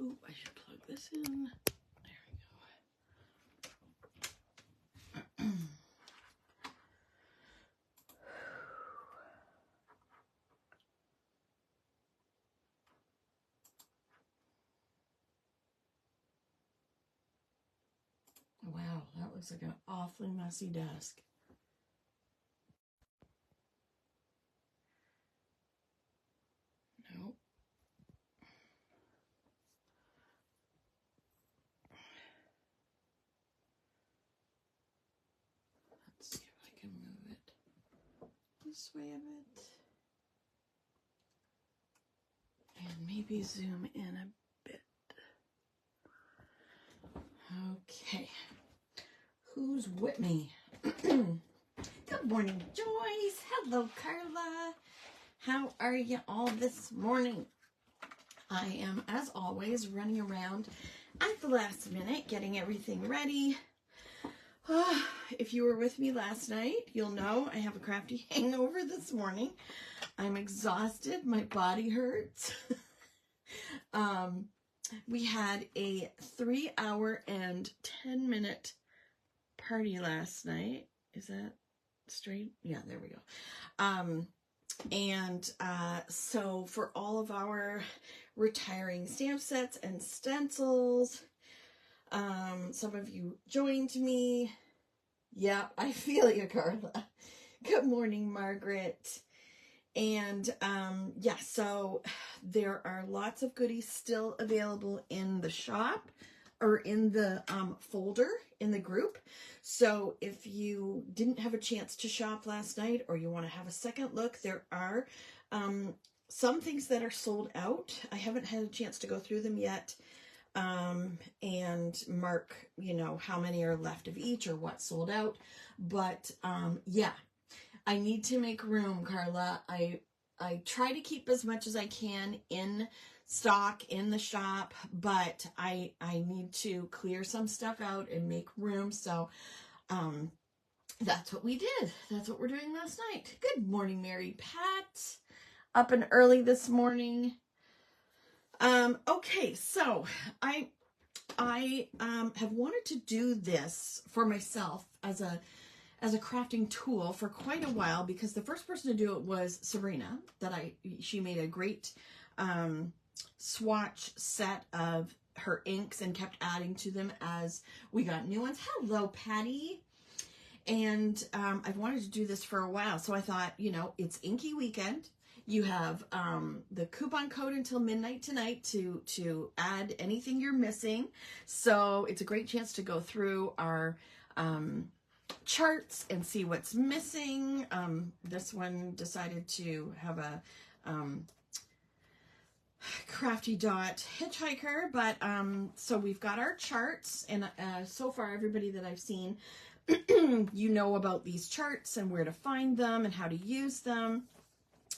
Ooh, I should plug this in. There we go. Wow, that looks like an awfully messy desk. Nope. Let's see if I can move it this way a bit. And maybe zoom in a bit. Okay. Who's with me? Good morning, Joyce. Hello, Carla. How are you all this morning? I am, as always, running around at the last minute, getting everything ready. If you were with me last night, you'll know I have a crafty hangover this morning. I'm exhausted. My body hurts. We had a 3-hour and 10-minute party last night. Is that straight? Yeah, there we go. So for all of our retiring stamp sets and stencils, some of you joined me. Yeah, I feel you, Carla. Good morning, Margaret. And yeah, so there are lots of goodies still available in the shop or in the folder in the group. So if you didn't have a chance to shop last night or you want to have a second look, there are some things that are sold out. I haven't had a chance to go through them yet and mark, you know, how many are left of each or what sold out. But yeah, I need to make room, Carla. I try to keep as much as I can in stock in the shop, but I need to clear some stuff out and make room. So that's what we did. That's what we're doing last night. Good morning, Mary Pat. Up and early this morning. Okay, so I have wanted to do this for myself as a crafting tool for quite a while, because the first person to do it was Sabrina. She made a great swatch set of her inks and kept adding to them as we got new ones. Hello, Patty. And I've wanted to do this for a while, so I thought, you know, it's Inky Weekend. You have the coupon code until midnight tonight to add anything you're missing. So it's a great chance to go through our charts and see what's missing. This one decided to have a crafty dot hitchhiker, but so we've got our charts, and so far everybody that I've seen, you know about these charts and where to find them and how to use them.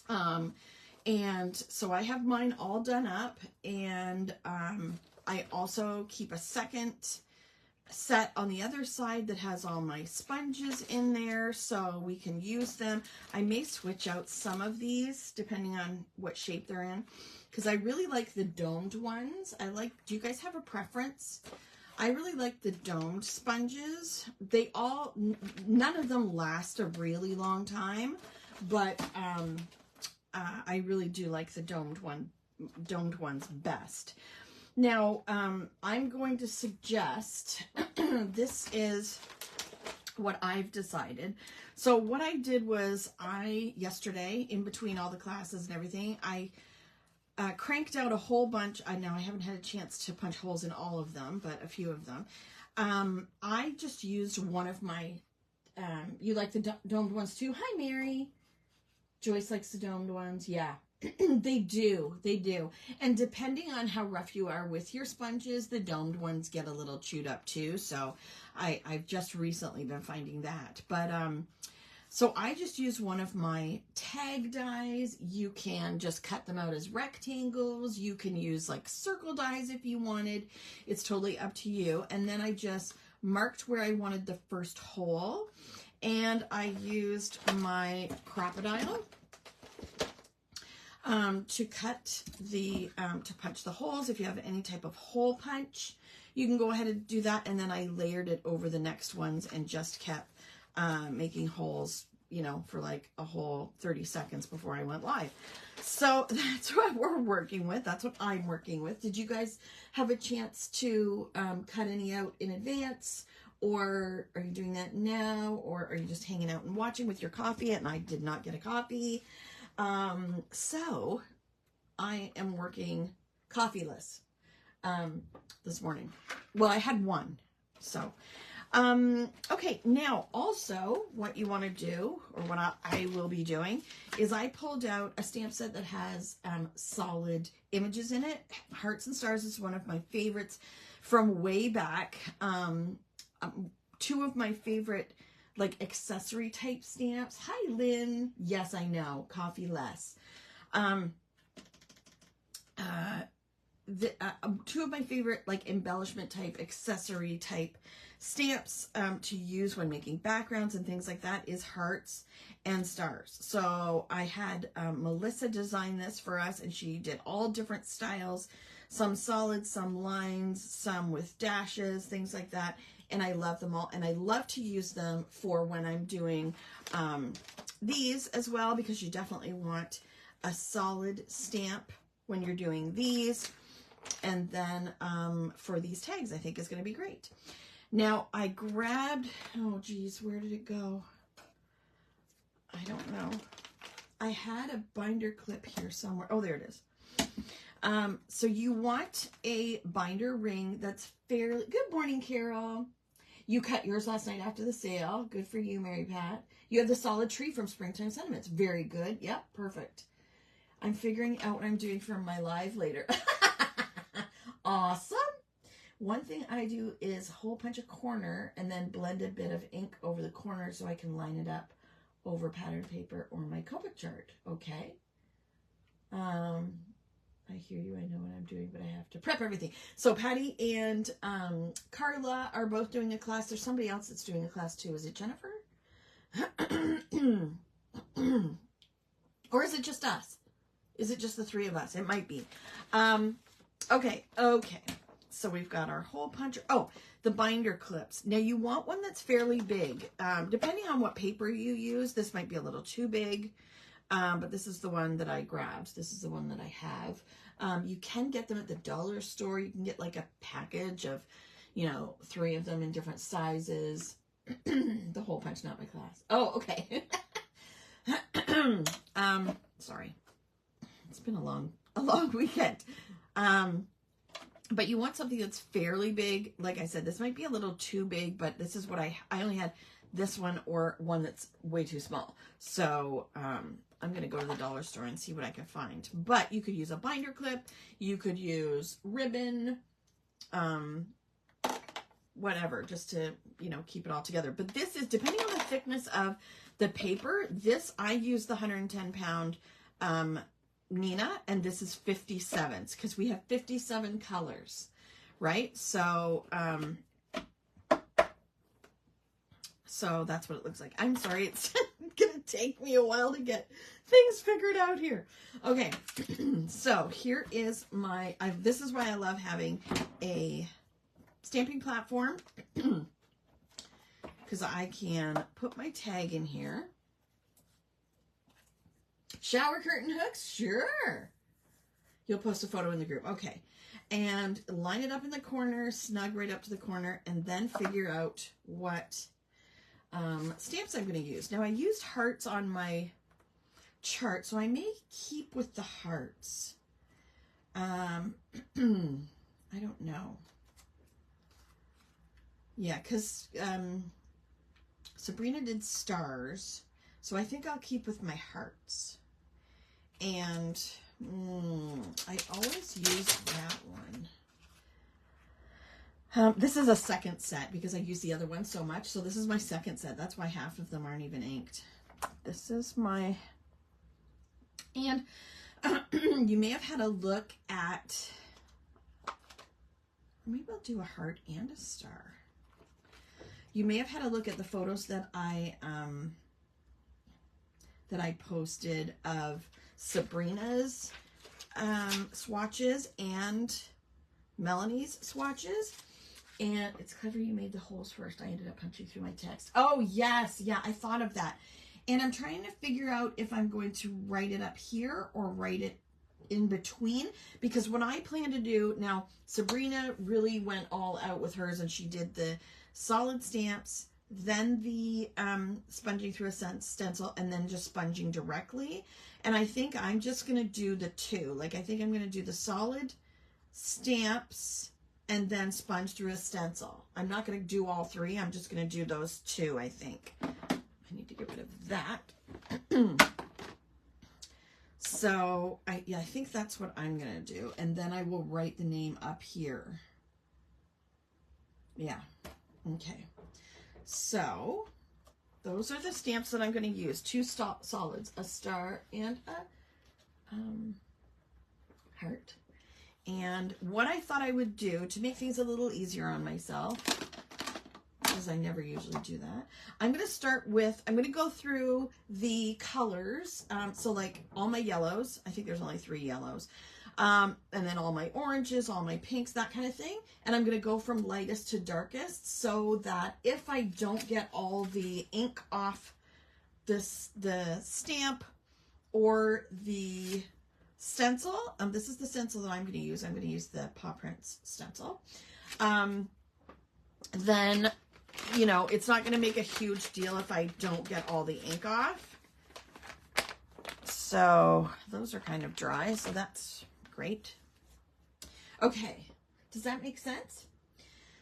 And so I have mine all done up, and I also keep a second set on the other side that has all my sponges in there so we can use them. I may switch out some of these depending on what shape they're in, because I really like the domed ones. Do you guys have a preference? I really like the domed sponges. None of them last a really long time, but I really do like the domed ones best. Now, I'm going to suggest, this is what I've decided. So what I did was yesterday, in between all the classes and everything, I cranked out a whole bunch. Now I haven't had a chance to punch holes in all of them, but a few of them. I just used one of my, you like the domed ones too? Hi, Mary. Joyce likes the domed ones. Yeah, they do. And depending on how rough you are with your sponges, the domed ones get a little chewed up too. So I've just recently been finding that. But so I just use one of my tag dies. You can just cut them out as rectangles. You can use like circle dies if you wanted. It's totally up to you. And then I just marked where I wanted the first hole. And I used my crocodile. to cut the, to punch the holes. If you have any type of hole punch, you can go ahead and do that. And then I layered it over the next ones and just kept making holes, you know, for like a whole 30 seconds before I went live. So that's what we're working with. That's what I'm working with. Did you guys have a chance to cut any out in advance? Or are you doing that now? Or are you just hanging out and watching with your coffee? And I did not get a coffee. So I am working coffeeless this morning. Well, I had one. So, okay. Now also what you want to do, or what I will be doing, is I pulled out a stamp set that has solid images in it. Hearts and Stars is one of my favorites from way back. Two of my favorite like accessory type stamps. Hi, Lynn. Yes, I know. Coffee less. Two of my favorite like embellishment type, accessory type stamps to use when making backgrounds and things like that is Hearts and Stars. So I had Melissa design this for us, and she did all different styles, some solid, some lines, some with dashes, things like that. And I love them all. And I love to use them for when I'm doing these as well, because you definitely want a solid stamp when you're doing these. And then for these tags, I think is going to be great. Now I grabbed, oh geez, where did it go? I don't know. I had a binder clip here somewhere. Oh, there it is. So you want a binder ring that's fairly, good morning, Carol. You cut yours last night after the sale. Good for you, Mary Pat. You have the solid tree from Springtime Sentiments. Very good. Yep, perfect. I'm figuring out what I'm doing for my live later. Awesome. One thing I do is hole punch a corner and then blend a bit of ink over the corner so I can line it up over pattern paper or my Copic chart. Okay. I hear you. I know what I'm doing, but I have to prep everything. So Patty and Carla are both doing a class. There's somebody else that's doing a class too. Is it Jennifer? Or is it just us? Is it just the three of us? It might be. Okay. So we've got our hole puncher. Oh, the binder clips. Now you want one that's fairly big. Depending on what paper you use, this might be a little too big. But this is the one that I grabbed. This is the one that I have. You can get them at the dollar store. You can get like a package of, you know, 3 of them in different sizes. The hole punch, not my class. Oh, okay. Sorry. It's been a long weekend. But you want something that's fairly big. Like I said, this might be a little too big, but this is what I only had this one or one that's way too small. So, I'm going to go to the dollar store and see what I can find. But you could use a binder clip. You could use ribbon, whatever, just to, you know, keep it all together. But this is, depending on the thickness of the paper, this, I use the 110 pound Nina, and this is 57s, because we have 57 colors, right? So, so that's what it looks like. I'm sorry, it's going to take me a while to get things figured out here. Okay, so here is my, this is why I love having a stamping platform, because I can put my tag in here. Shower curtain hooks? Sure. You'll post a photo in the group. Okay. And line it up in the corner, snug right up to the corner, and then figure out what stamps I'm going to use. Now, I used hearts on my chart, so I may keep with the hearts. I don't know. Yeah, because Sabrina did stars, so I think I'll keep with my hearts. And I always use that one. This is a second set because I use the other one so much. So this is my second set. That's why half of them aren't even inked. This is my... And you may have had a look at... Maybe I'll do a heart and a star. You may have had a look at the photos that I posted of Sabrina's swatches and Melanie's swatches. And it's clever you made the holes first. I ended up punching through my text. Oh, yes. Yeah, I thought of that. And I'm trying to figure out if I'm going to write it up here or write it in between. Because what I plan to do, now, Sabrina really went all out with hers, and she did the solid stamps, then the sponging through a stencil, and then just sponging directly. And I think I'm just going to do the two. Like, I think I'm going to do the solid stamps and then sponge through a stencil. I'm not going to do all three. I'm just going to do those two, I think. I need to get rid of that. So, I think that's what I'm going to do. And then I will write the name up here. Yeah. Okay. So, those are the stamps that I'm going to use. Two solids, a star and a heart. And what I thought I would do to make things a little easier on myself, because I never usually do that, I'm going to start with, I'm going to go through the colors. So like all my yellows, I think there's only 3 yellows. And then all my oranges, all my pinks, that kind of thing. And I'm going to go from lightest to darkest so that if I don't get all the ink off the stamp or the stencil, this is the stencil that I'm going to use. I'm going to use the Paw Prints stencil. Then, you know, it's not going to make a huge deal if I don't get all the ink off. So those are kind of dry, so that's great. Okay, does that make sense?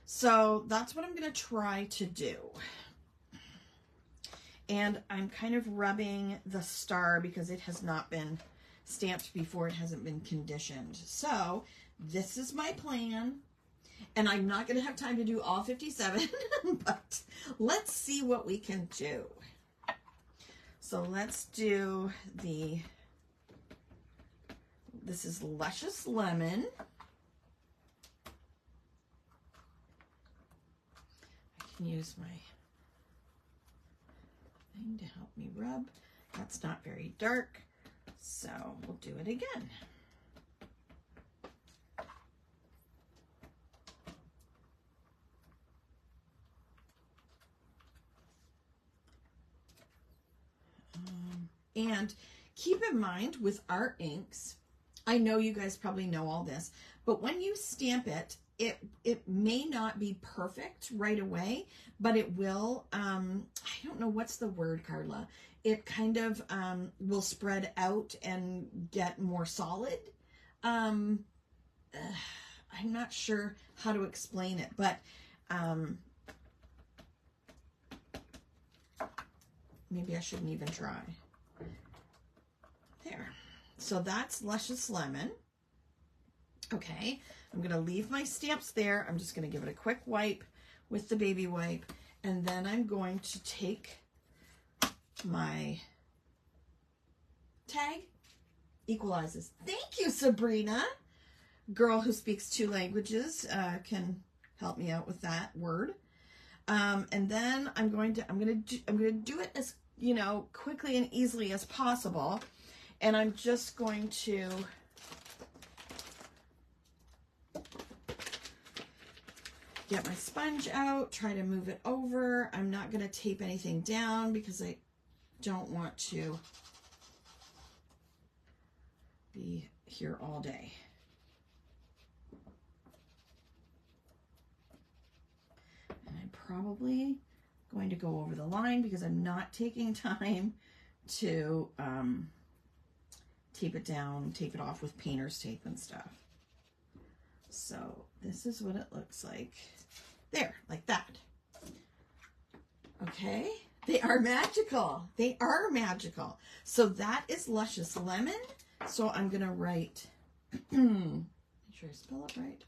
So that's what I'm going to try to do. And I'm kind of rubbing the star because it has not been stamped before, it hasn't been conditioned. So this is my plan, and I'm not going to have time to do all 57, but let's see what we can do. So let's do this is Luscious Lemon. I can use my thing to help me rub. That's not very dark, so we'll do it again. And keep in mind with our inks, I know you guys probably know all this, but when you stamp it, it may not be perfect right away, but it will, I don't know what's the word, Carla. It kind of will spread out and get more solid. I'm not sure how to explain it, but maybe I shouldn't even try. There. So that's Luscious Lemon. Okay, I'm going to leave my stamps there. I'm just going to give it a quick wipe with the baby wipe, and then I'm going to take my tag. Equalizes. Thank you, Sabrina. Girl who speaks 2 languages can help me out with that word. And then I'm going to do it as, you know, quickly and easily as possible. And I'm just going to get my sponge out, try to move it over. I'm not going to tape anything down because I don't want to be here all day. And I'm probably going to go over the line because I'm not taking time to tape it down, tape it off with painter's tape and stuff. So this is what it looks like. There, like that. Okay, they are magical. They are magical. So that is Luscious Lemon. So I'm gonna write, make sure I spell it right.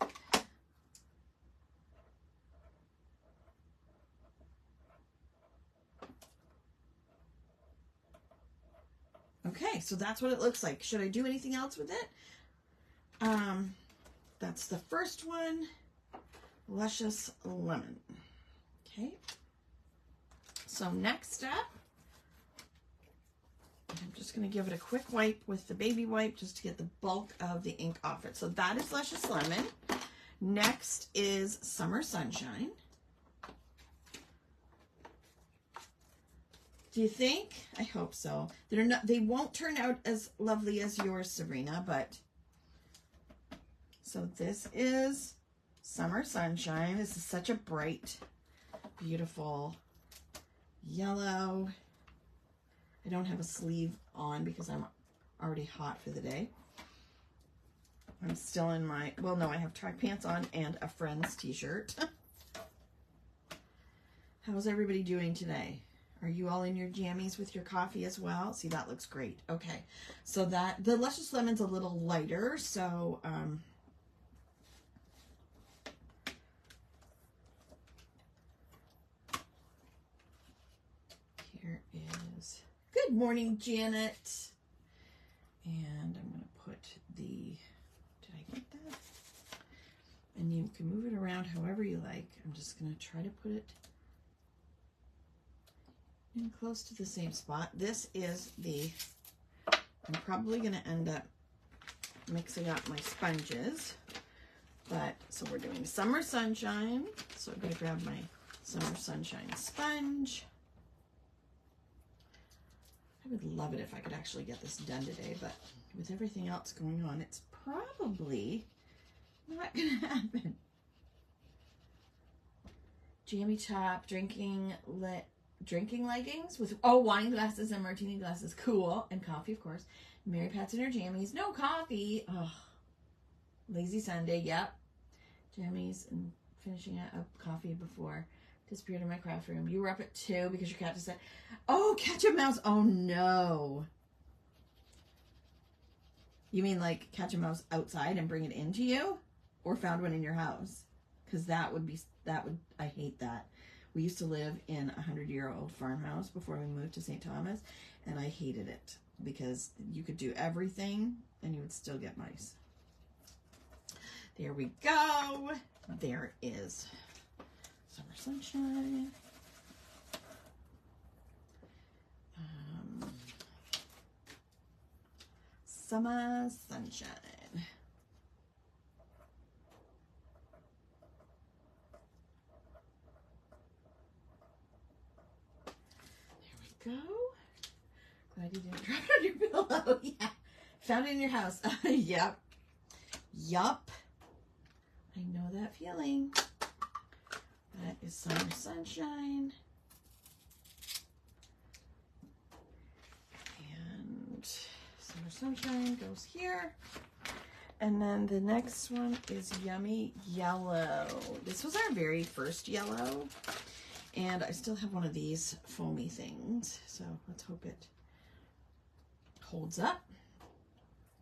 Okay, so that's what it looks like. Should I do anything else with it? That's the first one, Luscious Lemon. Okay, so next up, I'm just going to give it a quick wipe with the baby wipe just to get the bulk of the ink off it. So that is Luscious Lemon. Next is Summer Sunshine. Do you think? I hope so. They won't turn out as lovely as yours, Sabrina, but so this is Summer Sunshine. This is such a bright, beautiful yellow. I don't have a sleeve on because I'm already hot for the day. I'm still in my, well, no, I have track pants on and a Friends t-shirt. How's everybody doing today? Are you all in your jammies with your coffee as well? See, that looks great. Okay, so that, the Luscious Lemon's a little lighter, so, here is, good morning, Janet. And I'm going to put the, did I get that? And you can move it around however you like. I'm just going to try to put it in close to the same spot. This is the, I'm probably going to end up mixing up my sponges. But, so we're doing Summer Sunshine. So I'm going to grab my Summer Sunshine sponge. I would love it if I could actually get this done today, but with everything else going on, it's probably not going to happen. Jammy top, drinking leggings with, oh, wine glasses and martini glasses. Cool. And coffee, of course. Mary Pat's in her jammies. No coffee. Oh, lazy Sunday. Yep. Jammies and finishing up coffee before. Disappeared in my craft room. You were up at 2 because your cat just said, oh, catch a mouse. Oh, no. You mean like catch a mouse outside and bring it into you? Or found one in your house? Because that would, I hate that. We used to live in a 100-year-old farmhouse before we moved to St. Thomas, and I hated it because you could do everything and you would still get mice. There we go. There is Summer Sunshine. Summer Sunshine. There we go. Glad you didn't drop it on your pillow. Yeah. Found it in your house. Yep. Yup. I know that feeling. That is Summer Sunshine. And Summer Sunshine goes here. And then the next one is Yummy Yellow. This was our very first yellow. And I still have one of these foamy things. So let's hope it holds up.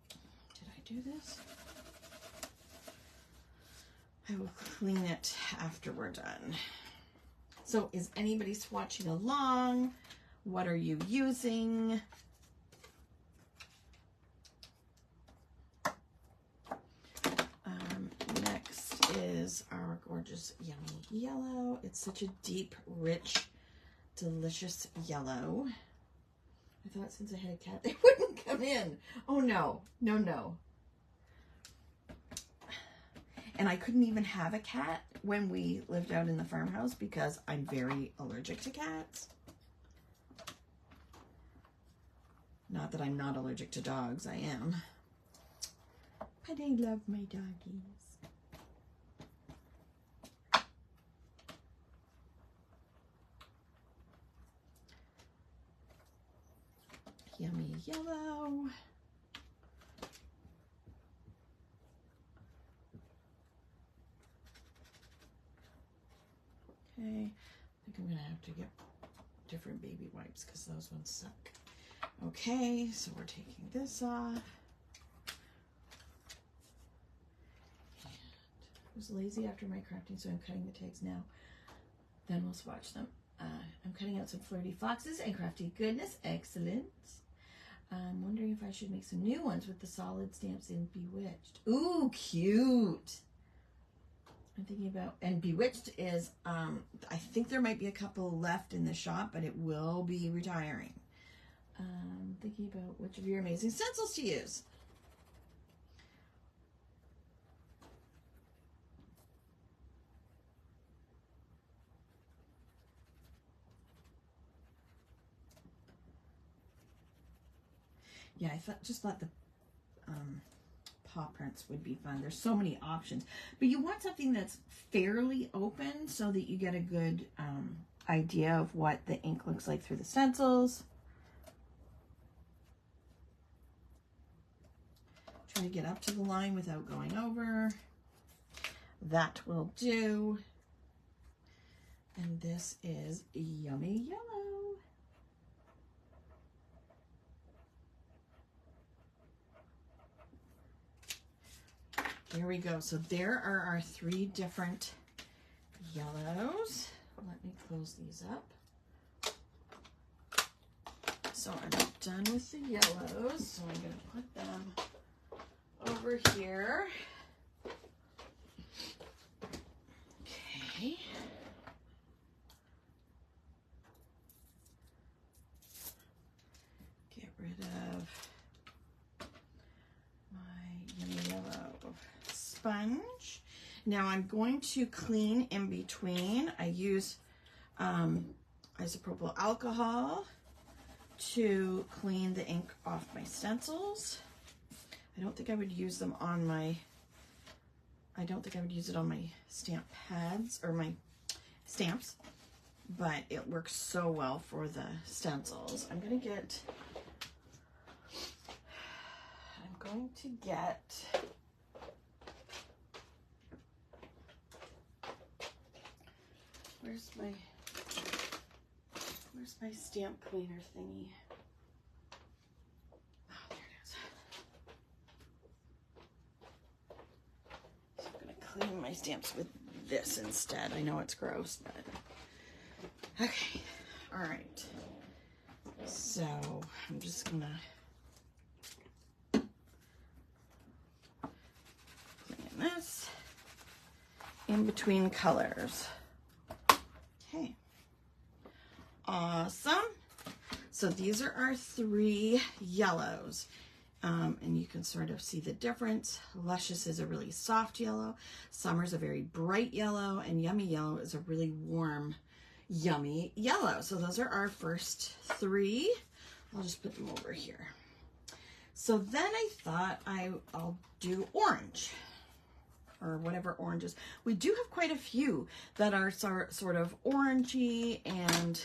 Did I do this? I will clean it after we're done. So is anybody swatching along? What are you using? Next is our gorgeous Yummy Yellow. It's such a deep, rich, delicious yellow. I thought since I had a cat, they wouldn't come in. Oh no, no, no. And I couldn't even have a cat when we lived out in the farmhouse because I'm very allergic to cats. Not that I'm not allergic to dogs, I am. But I love my doggies. Yummy Yellow. Okay, I think I'm gonna have to get different baby wipes because those ones suck. Okay, so we're taking this off. And I was lazy after my crafting, so I'm cutting the tags now. Then we'll swatch them. I'm cutting out some Flirty Foxes and Crafty Goodness. Excellent. I'm wondering if I should make some new ones with the solid stamps in Bewitched. Ooh, cute. I'm thinking about, and Bewitched is, I think there might be a couple left in the shop, but it will be retiring. Thinking about which of your amazing stencils to use. Yeah, I just thought the paw prints would be fun. There's so many options, but you want something that's fairly open so that you get a good idea of what the ink looks like through the stencils. Try to get up to the line without going over. That will do. And this is Yummy Yellow. There we go. So there are our 3 different yellows. Let me close these up. So I'm done with the yellows. So I'm going to put them over here. Okay. Get rid of my Yummy Yellow sponge. Now I'm going to clean in between. I use isopropyl alcohol to clean the ink off my stencils. I don't think I would use them on my, I don't think I would use it on my stamp pads or my stamps, but it works so well for the stencils. I'm going to get, where's my stamp cleaner thingy? Oh, there it is. So I'm going to clean my stamps with this instead. I know it's gross, but okay. All right. So I'm just going to clean this in between colors. Okay. Awesome. So these are our 3 yellows. And you can sort of see the difference. Luscious is a really soft yellow. Summer's a very bright yellow. And Yummy Yellow is a really warm, yummy yellow. So those are our first 3. I'll just put them over here. So then I thought I'll do orange, or whatever oranges. We do have quite a few that are sort of orangey, and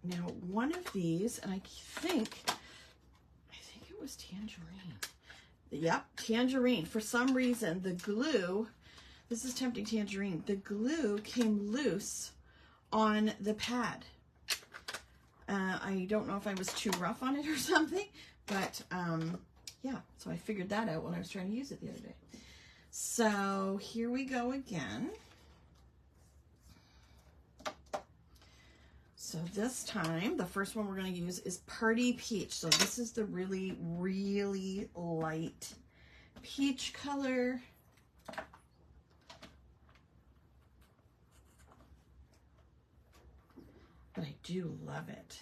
now one of these, and I think it was tangerine. Yep, tangerine. For some reason, the glue, this is tempting tangerine, the glue came loose on the pad. I don't know if I was too rough on it or something, but yeah, so I figured that out when I was trying to use it the other day. So here we go again. So this time, the first one we're going to use is Party Peach. So this is the really, really light peach color. But I do love it.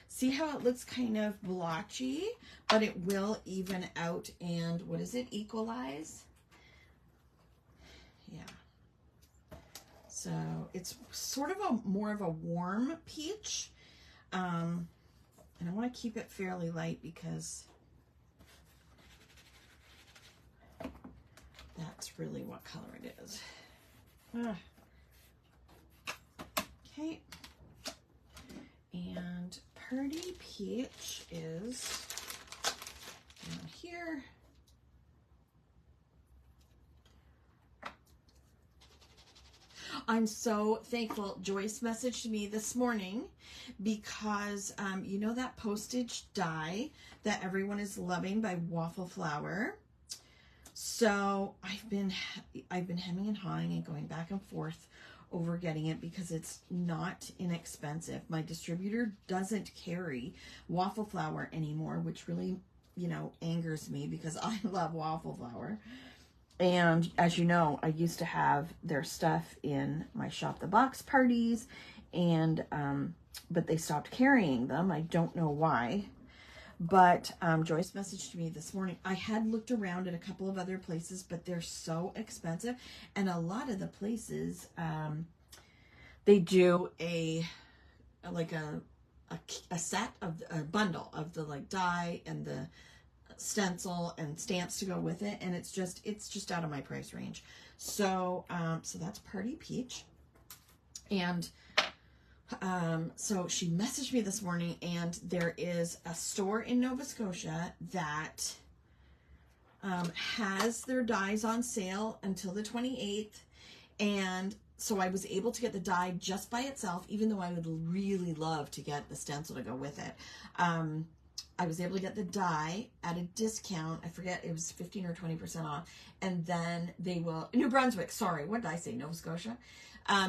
See how it looks kind of blotchy, but it will even out and, what is it, equalize? Yeah. So it's sort of more of a warm peach. And I want to keep it fairly light because that's really what color it is. Okay. And Party Peach is down here. I'm so thankful. Joyce messaged me this morning because you know that postage die that everyone is loving by Waffle Flower. So I've been hemming and hawing and going back and forth over getting it because it's not inexpensive. My distributor doesn't carry Waffle Flower anymore, which really, you know, angers me because I love Waffle Flower. And as you know, I used to have their stuff in my Shop the Box parties and but they stopped carrying them. I don't know why. But Joyce messaged me this morning. I had looked around at a couple of other places, but they're so expensive. And a lot of the places, they do a set of a bundle of the like die and the stencil and stamps to go with it. And it's just out of my price range. So, so that's Party Peach. And so she messaged me this morning, and there is a store in Nova Scotia that has their dies on sale until the 28th. And so I was able to get the die just by itself, even though I would really love to get the stencil to go with it. I was able to get the die at a discount. I forget, it was 15 or 20% off. And then they will, New Brunswick, sorry, what did I say? Nova Scotia?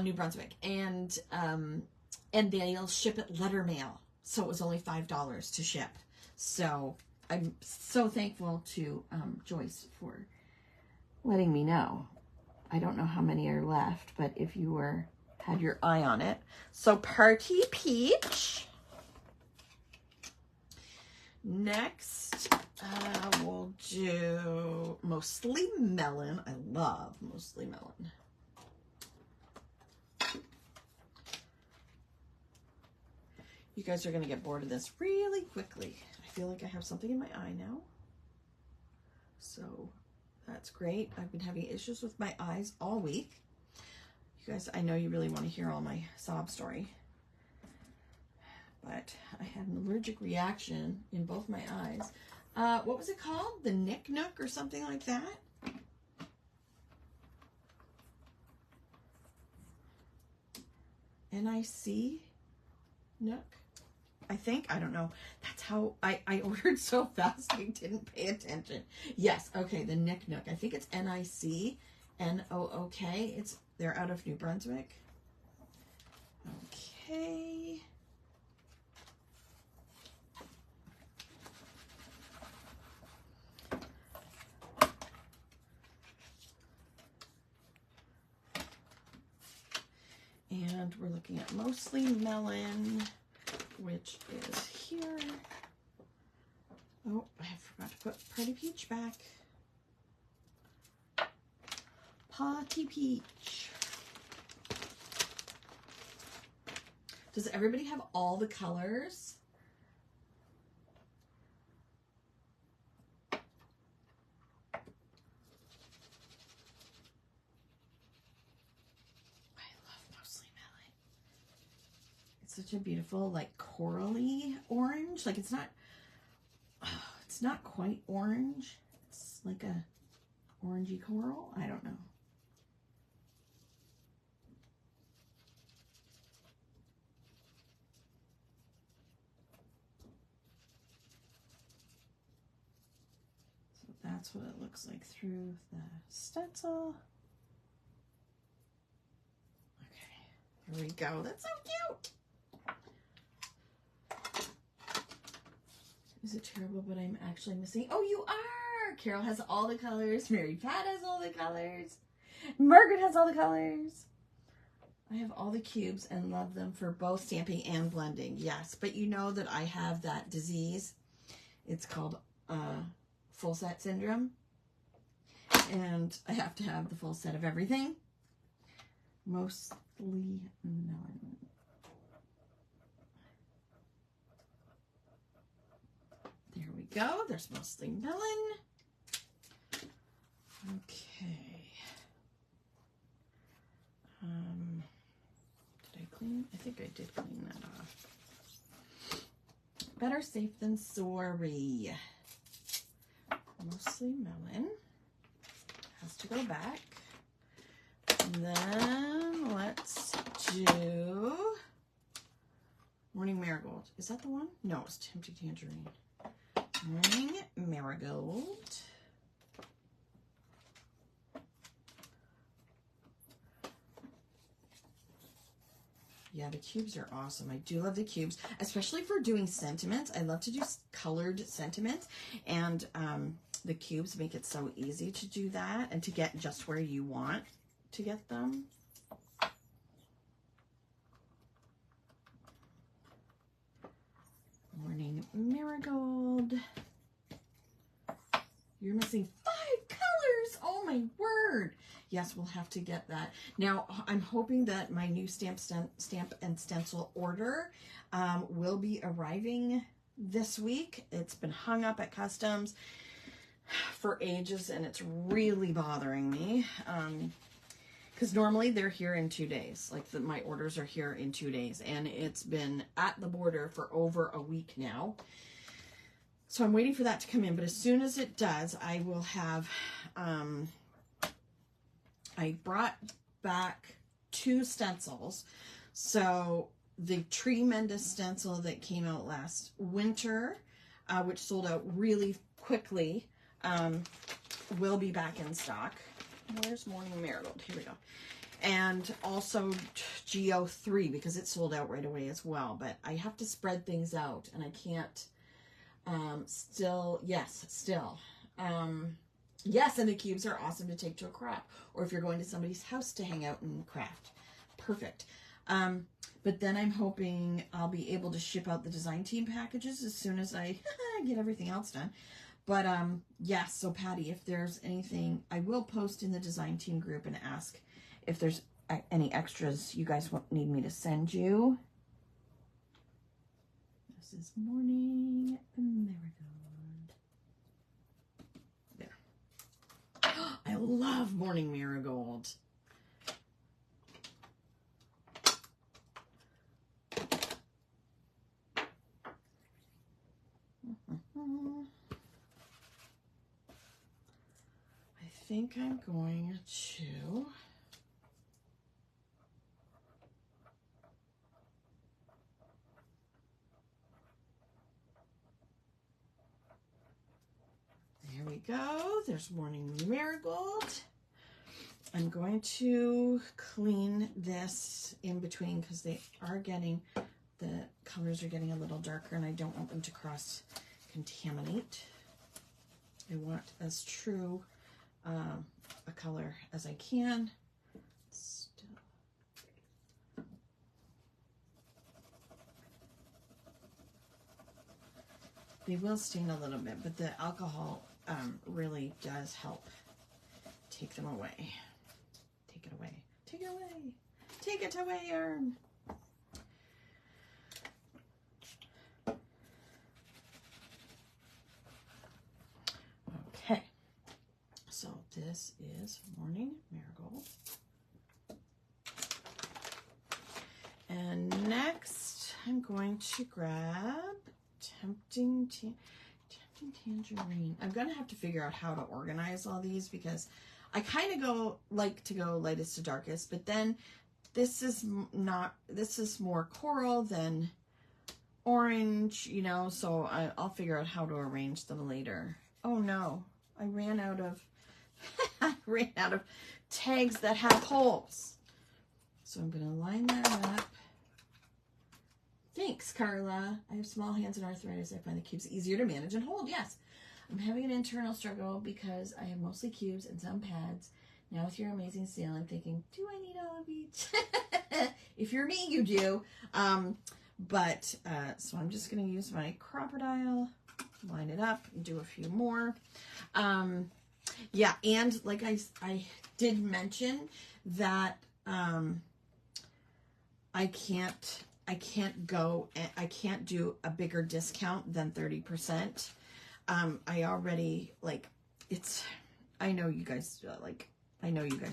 New Brunswick. And they'll ship it letter mail. So it was only $5 to ship. So I'm so thankful to Joyce for letting me know. I don't know how many are left, but if you had your eye on it. So Party Peach. Next, we'll do Mostly Melon. I love Mostly Melon. You guys are going to get bored of this really quickly. I feel like I have something in my eye now. So that's great. I've been having issues with my eyes all week. You guys, I know you really want to hear all my sob story. But I had an allergic reaction in both my eyes. What was it called? The Nick Nook or something like that? N-I-C Nook? I think, I don't know. That's how I ordered so fast I didn't pay attention. Yes, okay, the Nick Nook. I think it's N-I-C-N-O-O-K. They're out of New Brunswick. Okay. And we're looking at Mostly Melon, which is here. Oh, I forgot to put Party Peach back. Party Peach. Does everybody have all the colors? Such a beautiful, like, corally orange. Like, it's not quite orange. It's like a orangey coral. I don't know. So that's what it looks like through the stencil. Okay, here we go. That's so cute. Is it terrible, but I'm actually missing? Oh, you are! Carol has all the colors. Mary Pat has all the colors. Margaret has all the colors. I have all the cubes and love them for both stamping and blending. Yes, but you know that I have that disease. It's called full set syndrome. And I have to have the full set of everything. Mostly Melon. There we go. There's Mostly Melon. Okay. Did I clean? I think I did clean that off. Better safe than sorry. Mostly Melon. Has to go back. And then let's do Morning Marigold. Is that the one? No, it's Tempting Tangerine. Morning Marigold. Yeah, the cubes are awesome. I do love the cubes, especially for doing sentiments. I love to do colored sentiments, and the cubes make it so easy to do that and to get just where you want to get them. Morning Marigold. You're missing 5 colors. Oh my word. Yes, we'll have to get that. Now, I'm hoping that my new stamp and stencil order will be arriving this week. It's been hung up at customs for ages and it's really bothering me. Because normally they're here in 2 days. Like my orders are here in 2 days. And it's been at the border for over a week now. So I'm waiting for that to come in. But as soon as it does, I will have... I brought back 2 stencils. So the Tremendous stencil that came out last winter, which sold out really quickly, will be back in stock. Where's Morning Marigold? Here we go. And also GO3 because it sold out right away as well. But I have to spread things out and I can't yes, and the cubes are awesome to take to a craft or if you're going to somebody's house to hang out and craft. Perfect. But then I'm hoping I'll be able to ship out the design team packages as soon as I get everything else done. But yes, so Patty, if there's anything, I will post in the design team group and ask if there's any extras you guys need me to send you. This is Morning Marigold. There. I love Morning Marigold. I think I'm going to there we go. There's Morning Marigold. I'm going to clean this in between because they are getting, the colors are getting a little darker and I don't want them to cross contaminate. I want as true a color as I can. Still. They will stain a little bit, but the alcohol really does help take them away. Take it away. Take it away. Take it away, Ern. Okay. So this is Morning Marigold. And next I'm going to grab Tempting Tangerine. I'm going to have to figure out how to organize all these because I kind of like to go lightest to darkest, but then this is more coral than orange, you know, so I'll figure out how to arrange them later. Oh no, I ran out of tags that have holes. So I'm going to line that up. Thanks, Carla. I have small hands and arthritis. I find the cubes easier to manage and hold. Yes, I'm having an internal struggle because I have mostly cubes and some pads. Now with your amazing sale, I'm thinking, do I need all of each? If you're me, you do. So I'm just going to use my crocodile, line it up, and do a few more. Yeah, and like I did mention that I can't do a bigger discount than 30%. I already, like, I know you guys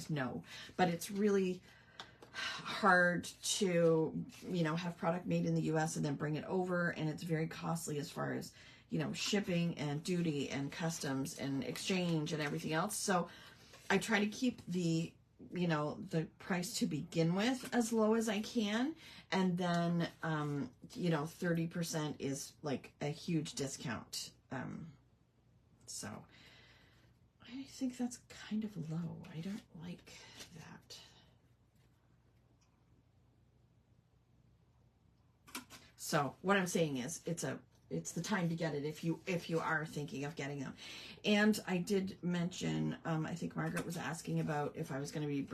know, but it's really hard to, you know, have product made in the US and then bring it over, and it's very costly as far as, you know, shipping and duty and customs and exchange and everything else. So I try to keep the, you know, the price to begin with as low as I can. And then, you know, 30% is like a huge discount. So I think that's kind of low. I don't like that. So what I'm saying is it's the time to get it if you are thinking of getting them. And I did mention, I think Margaret was asking about if I was going to be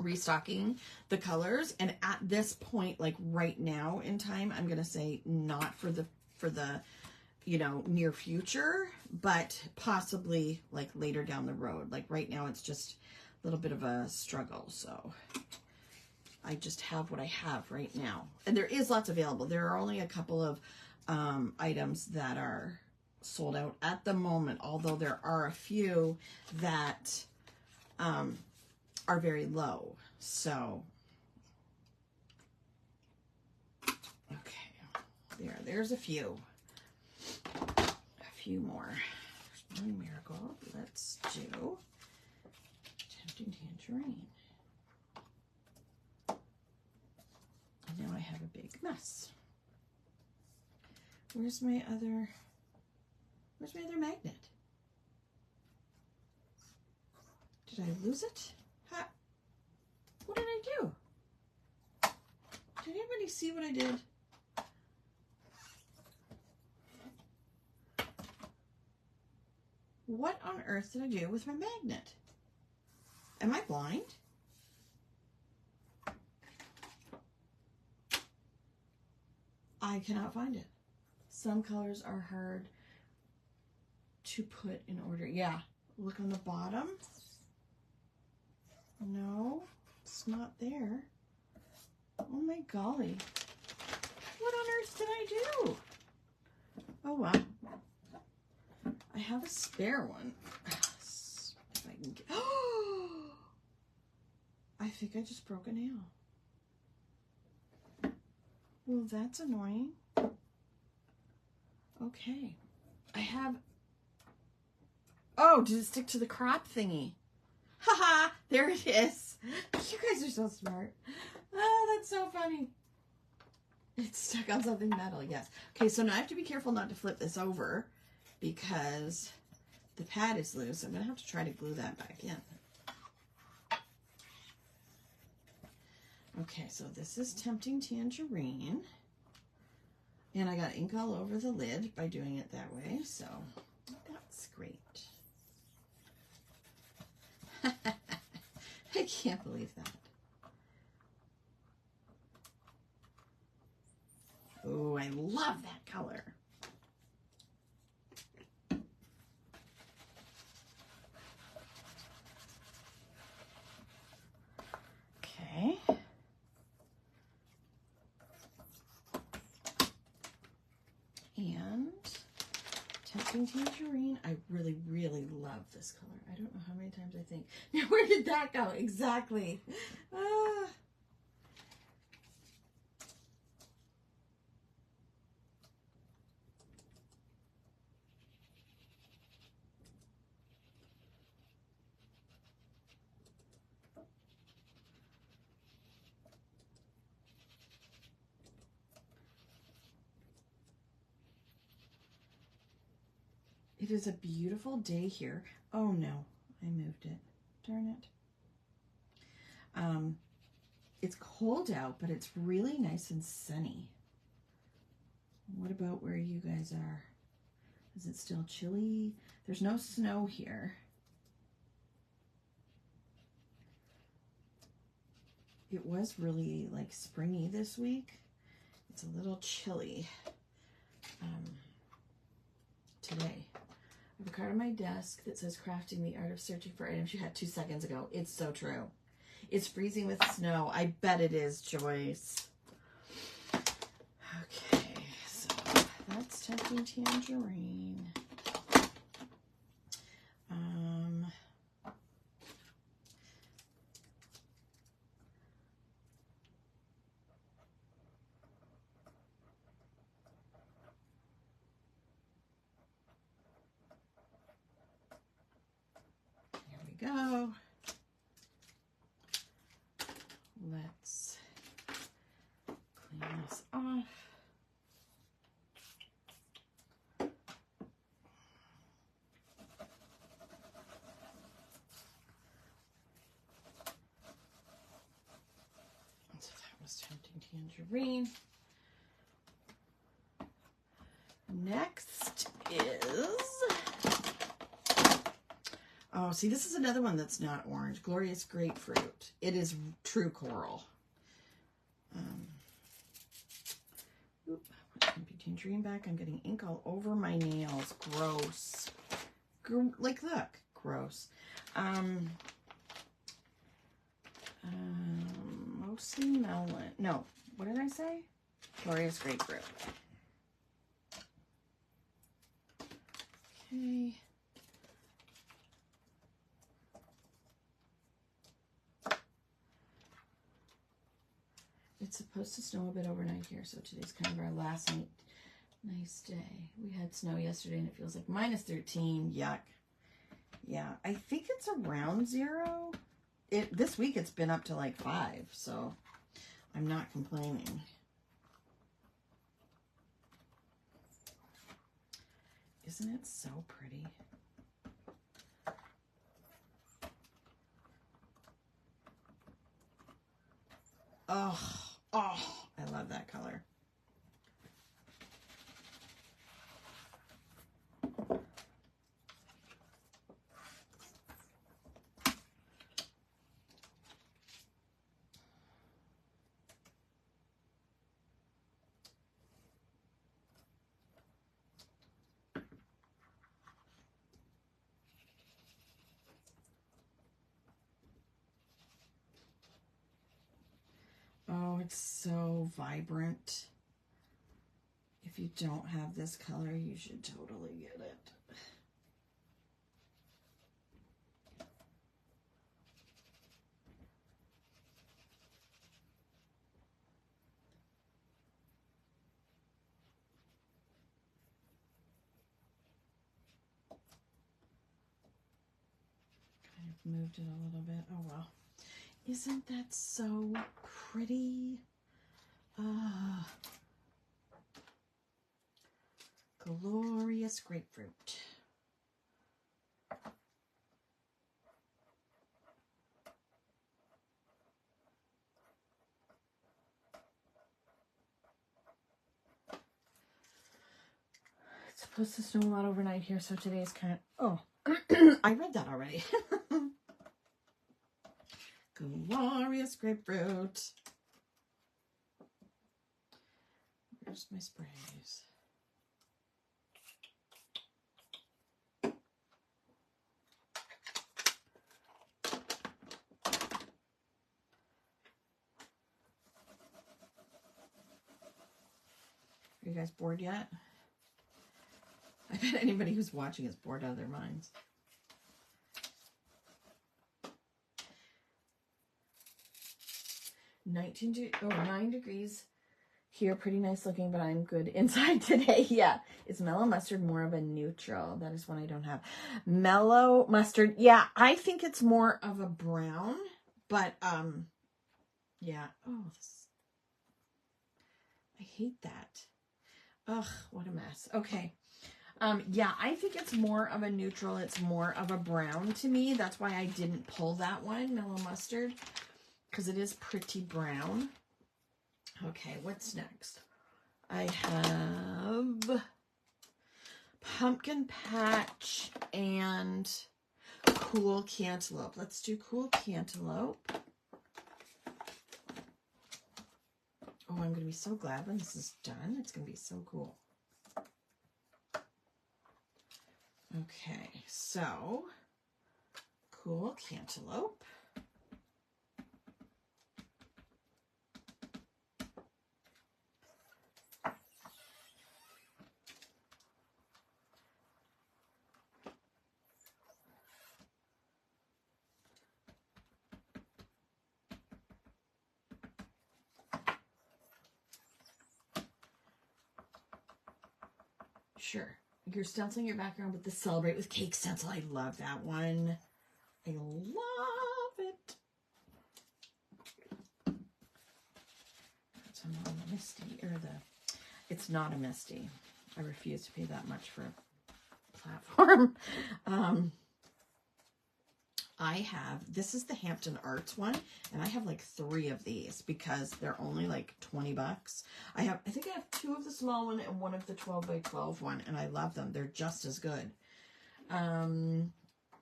restocking the colors, and at this point, like right now in time, I'm going to say not for the for the, you know, near future, but possibly like later down the road. Like right now it's just a little bit of a struggle. So I just have what I have right now. And there is lots available. There are only a couple of items that are sold out at the moment, although there are a few that are very low. So, okay, there's a few more. There's one marigold. Let's do Tempting Tangerine. And now I have a big mess. Where's my other magnet? Did I lose it? What did I do? Did anybody see what I did? What on earth did I do with my magnet? Am I blind? I cannot find it. Some colors are hard to put in order. Yeah, look on the bottom. No, it's not there. Oh my golly. What on earth did I do? Oh wow. I have a spare one. If I can get... I think I just broke a nail. Well, that's annoying. Okay. I have... Oh, did it stick to the crop thingy? Haha, there it is. You guys are so smart. Oh, that's so funny. It's stuck on something metal, yes. Okay, so now I have to be careful not to flip this over because the pad is loose. I'm going to have to try to glue that back in. Okay, so this is Tempting Tangerine. And I got ink all over the lid by doing it that way, so that's great. I can't believe that. Oh, I love that color. Okay. And Tempting Tangerine. I really, really love this color. I don't know how many times I think, now where did that go? Exactly. Ah. It is a beautiful day here. Oh no, I moved it. Darn it. It's cold out, but it's really nice and sunny. What about where you guys are? Is it still chilly? There's no snow here. It was really like springy this week. It's a little chilly today. I have a card on my desk that says Crafting the Art of Searching for Items You Had 2 seconds ago. It's so true. It's freezing with snow. I bet it is, Joyce. Okay, so that's Tempting Tangerine. Go. Let's clean this off. So that was Tempting Tangerine. Next is... Oh, see, this is another one that's not orange. Glorious Grapefruit. It is true coral. What Between tree and back, I'm getting ink all over my nails. Gross. Like, look. Gross. Mostly melon. No, what did I say? Glorious grapefruit. Okay. It's supposed to snow a bit overnight here, so today's kind of our last nice day. We had snow yesterday and it feels like minus 13. Yuck. Yeah, I think it's around 0. This week it's been up to like 5, so I'm not complaining. Isn't it so pretty? Oh, I love that color. Oh, it's so vibrant. If you don't have this color, you should totally get it. Kind of moved it a little bit. Oh, well. Isn't that so pretty? Glorious grapefruit. It's supposed to snow a lot overnight here, so today's kind of... Oh, I read that already. Glorious grapefruit. Where's my sprays? Are you guys bored yet? I bet anybody who's watching is bored out of their minds. Oh, 9 degrees here. Pretty nice looking, but I'm good inside today. Yeah. Is mellow mustard more of a neutral? That is one I don't have. Mellow mustard. Yeah, I think it's more of a brown, but, yeah. Oh, I hate that. Ugh, what a mess. Okay. Yeah, I think it's more of a neutral. It's more of a brown to me. That's why I didn't pull that one, mellow mustard, because it is pretty brown. Okay, what's next? I have pumpkin patch and cool cantaloupe. Let's do cool cantaloupe. Oh, I'm going to be so glad when this is done. It's going to be so cool. Okay, so cool cantaloupe. Sure. You're stenciling your background with the Celebrate with Cake stencil. I love that one. I love it. That's not a Misty, or it's not a Misty. I refuse to pay that much for a platform. This is the Hampton Arts one, and I have like 3 of these because they're only like 20 bucks. I think I have 2 of the small one and 1 of the 12 by 12 one, and I love them. They're just as good.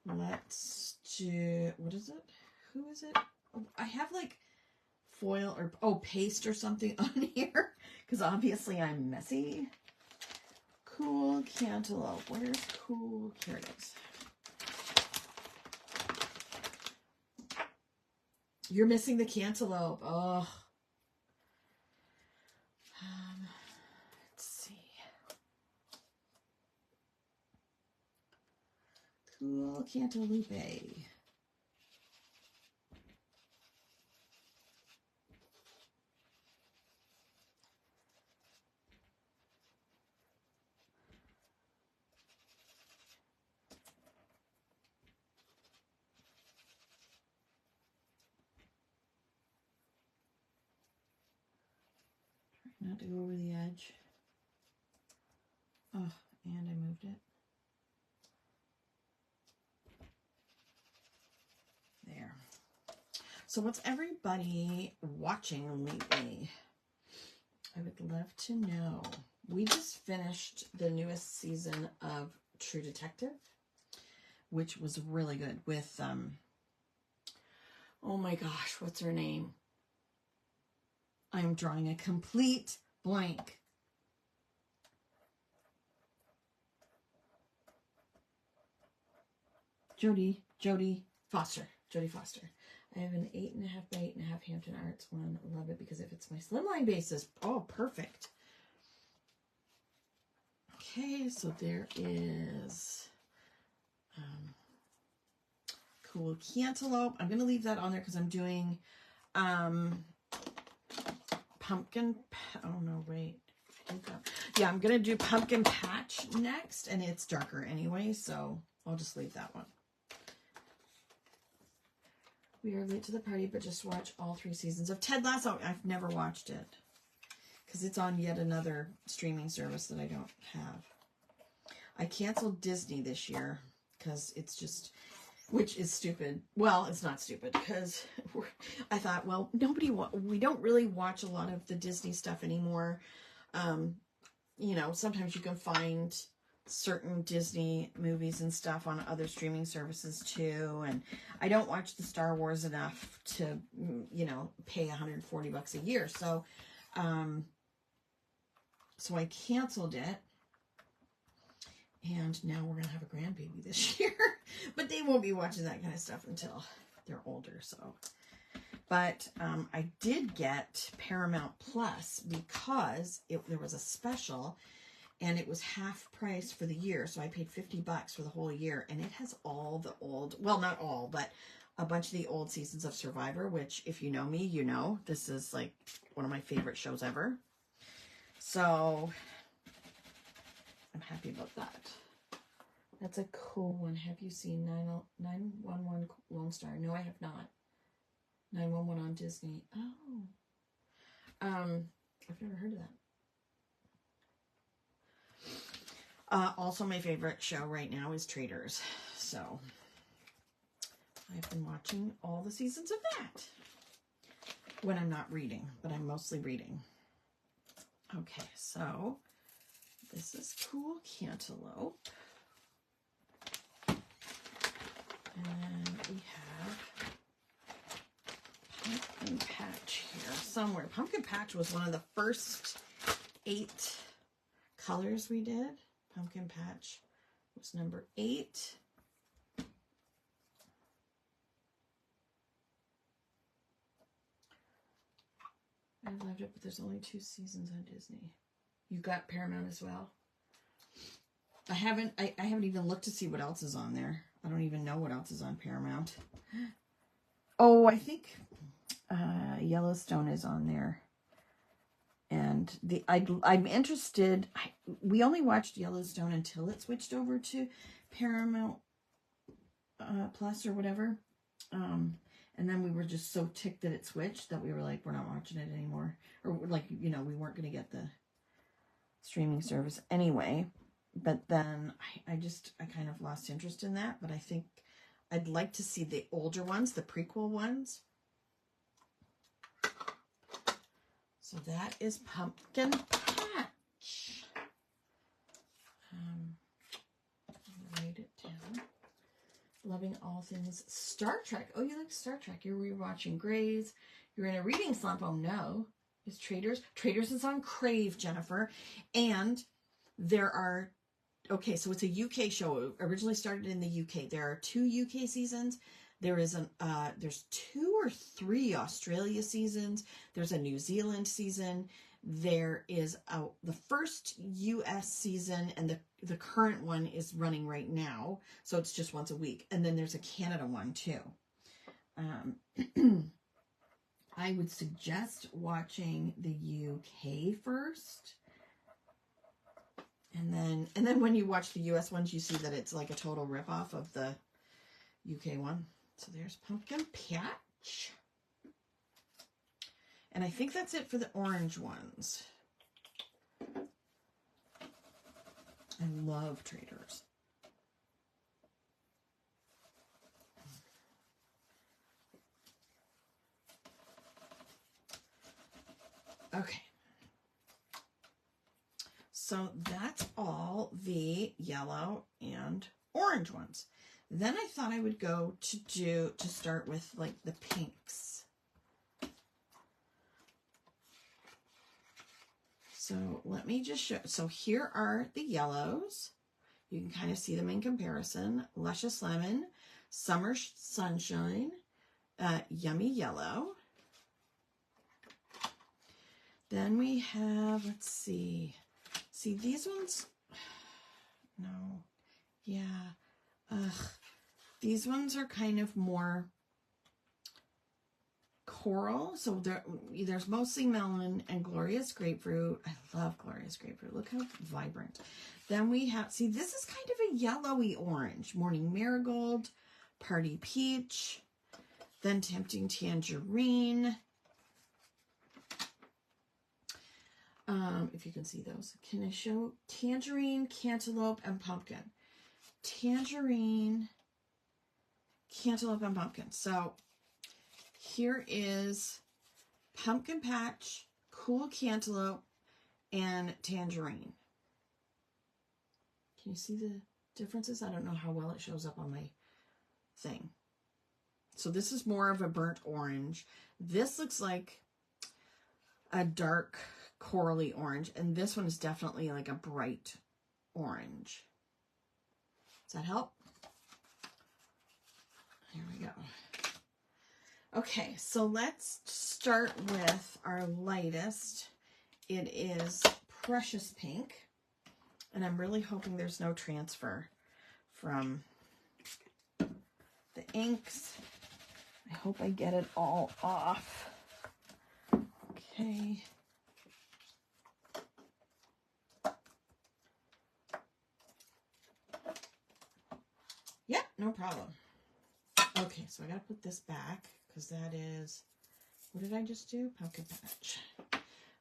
Let's do, what is it? Who is it? I have like foil or, oh, paste or something on here, because obviously I'm messy. Cool Cantaloupe. Where's Cool? Here it is. You're missing the cantaloupe. Oh. Let's see. Cool Cantaloupe. Not to go over the edge. Oh, and I moved it. There. So what's everybody watching lately? I would love to know. We just finished the newest season of True Detective, which was really good with, oh my gosh, what's her name? I'm drawing a complete blank. Jodie Foster. Jodie Foster. I have an 8.5 by 8.5 Hampton Arts one. Love it because it fits my slimline bases. Oh, perfect. Okay, so there is Cool Cantaloupe. I'm going to leave that on there because I'm doing pumpkin. Oh, no, wait. Yeah, I'm going to do Pumpkin Patch next, and it's darker anyway, so I'll just leave that one. We are late to the party, but just watch all 3 seasons of Ted Lasso. I've never watched it because it's on yet another streaming service that I don't have. I canceled Disney this year because it's just, which is stupid. Well, it's not stupid because I thought, well, we don't really watch a lot of the Disney stuff anymore. You know, sometimes you can find certain Disney movies and stuff on other streaming services too, and I don't watch the Star Wars enough to, you know, pay $140 a year, so so I canceled it, and now we're gonna have a grandbaby this year, but they won't be watching that kind of stuff until they're older. So, but I did get Paramount Plus because there was a special. And it was half price for the year. So I paid $50 for the whole year. And it has all the old, well, not all, but a bunch of the old seasons of Survivor, which if you know me, you know, this is like one of my favorite shows ever. So I'm happy about that. That's a cool one. Have you seen 911 Lone Star? No, I have not. 911 on Disney. Oh. I've never heard of that. Also, my favorite show right now is Traitors. So, I've been watching all the seasons of that. When I'm not reading, but I'm mostly reading. Okay, so, this is Cool Cantaloupe. And we have Pumpkin Patch here somewhere. Pumpkin Patch was one of the first 8 colors we did. Pumpkin Patch was number 8. I loved it, but there's only 2 seasons on Disney. You got Paramount as well? I haven't even looked to see what else is on there. I don't even know what else is on Paramount. Oh, I think Yellowstone is on there. And I'm interested. We only watched Yellowstone until it switched over to Paramount Plus or whatever. And then we were just so ticked that it switched that we were like, we're not watching it anymore. Or like, you know, we weren't going to get the streaming service anyway. But then I kind of lost interest in that. But I think I'd like to see the older ones, the prequel ones. So that is Pumpkin Patch. Write it down. Loving all things Star Trek. Oh, you like Star Trek. You're rewatching Grays. You're in a reading slump. Oh, no. Is Traders. Traders is on Crave, Jennifer. And there are... Okay, so it's a UK show. It originally started in the UK. There are 2 UK seasons. There's 2 or 3 Australia seasons. There's a New Zealand season. There is the first US season, and the current one is running right now. So it's just once a week. And then there's a Canada one too. I would suggest watching the UK first. And then when you watch the US ones, you see that it's like a total ripoff of the UK one. So there's Pumpkin Patch. And I think that's it for the orange ones. I love Traders. Okay. So that's all the yellow and orange ones. Then I thought I would go to start with like the pinks. So let me just show. So here are the yellows. You can kind of see them in comparison. Luscious Lemon, Summer Sunshine, Yummy Yellow. Then we have, let's see. See, these ones, no, yeah, these ones are kind of more coral. So there's mostly melon and Glorious Grapefruit. I love Glorious Grapefruit. Look how vibrant. Then we have, see, this is kind of a yellowy orange. Morning Marigold, Party Peach, then Tempting Tangerine. If you can see those. Can I show? Tangerine, Cantaloupe, and Pumpkin. Tangerine, Cantaloupe, and Pumpkin. So here is Pumpkin Patch, Cool Cantaloupe, and Tangerine. Can you see the differences? I don't know how well it shows up on my thing. So this is more of a burnt orange. This looks like a dark corally orange, and this one is definitely like a bright orange. Does that help? Here we go. Okay, so let's start with our lightest. It is Precious Pink, and I'm really hoping there's no transfer from the inks. I hope I get it all off. Okay. Yep, no problem. Okay, so I gotta put this back because that is, what did I just do? Pumpkin Patch.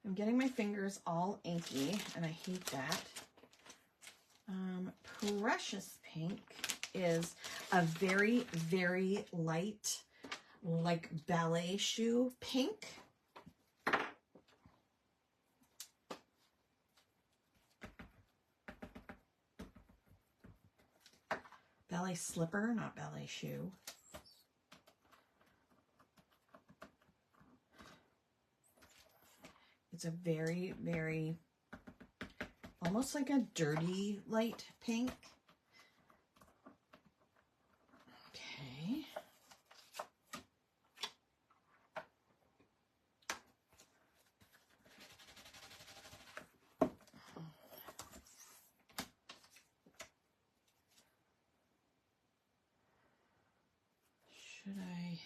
I'm getting my fingers all inky and I hate that. Precious Pink is a very, very light, like ballet shoe pink. Ballet slipper, not ballet shoe. It's a very, very, almost like a dirty light pink. Okay. Should I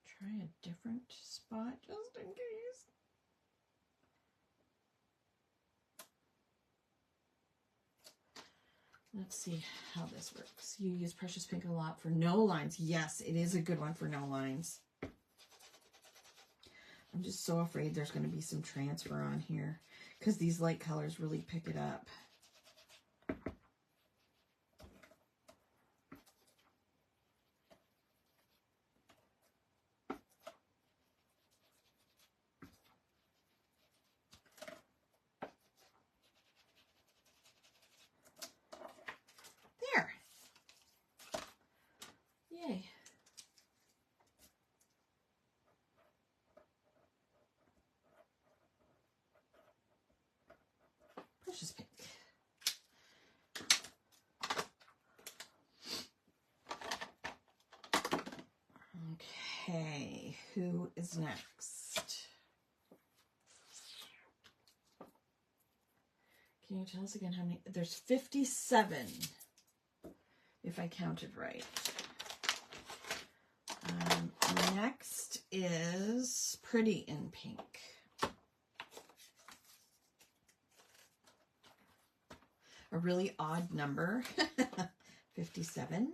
try a different spot just in case? Let's see how this works. You use Precious Pink a lot for no lines. Yes, it is a good one for no lines. I'm just so afraid there's going to be some transfer on here because these light colors really pick it up. There. Okay, who is next? Can you tell us again how many? There's 57, if I counted right. Next is Pretty in Pink. A really odd number, 57.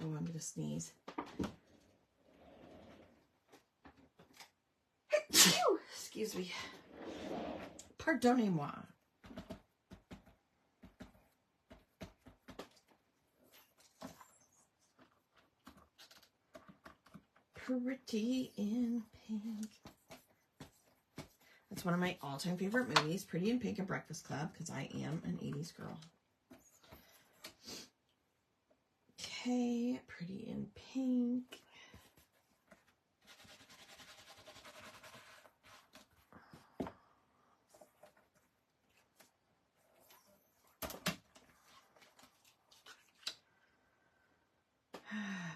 Oh, I'm going to sneeze. Excuse me. Pardonnez-moi. Pretty in Pink. That's one of my all-time favorite movies, Pretty in Pink and Breakfast Club, because I am an 80s girl. Okay, Pretty in Pink.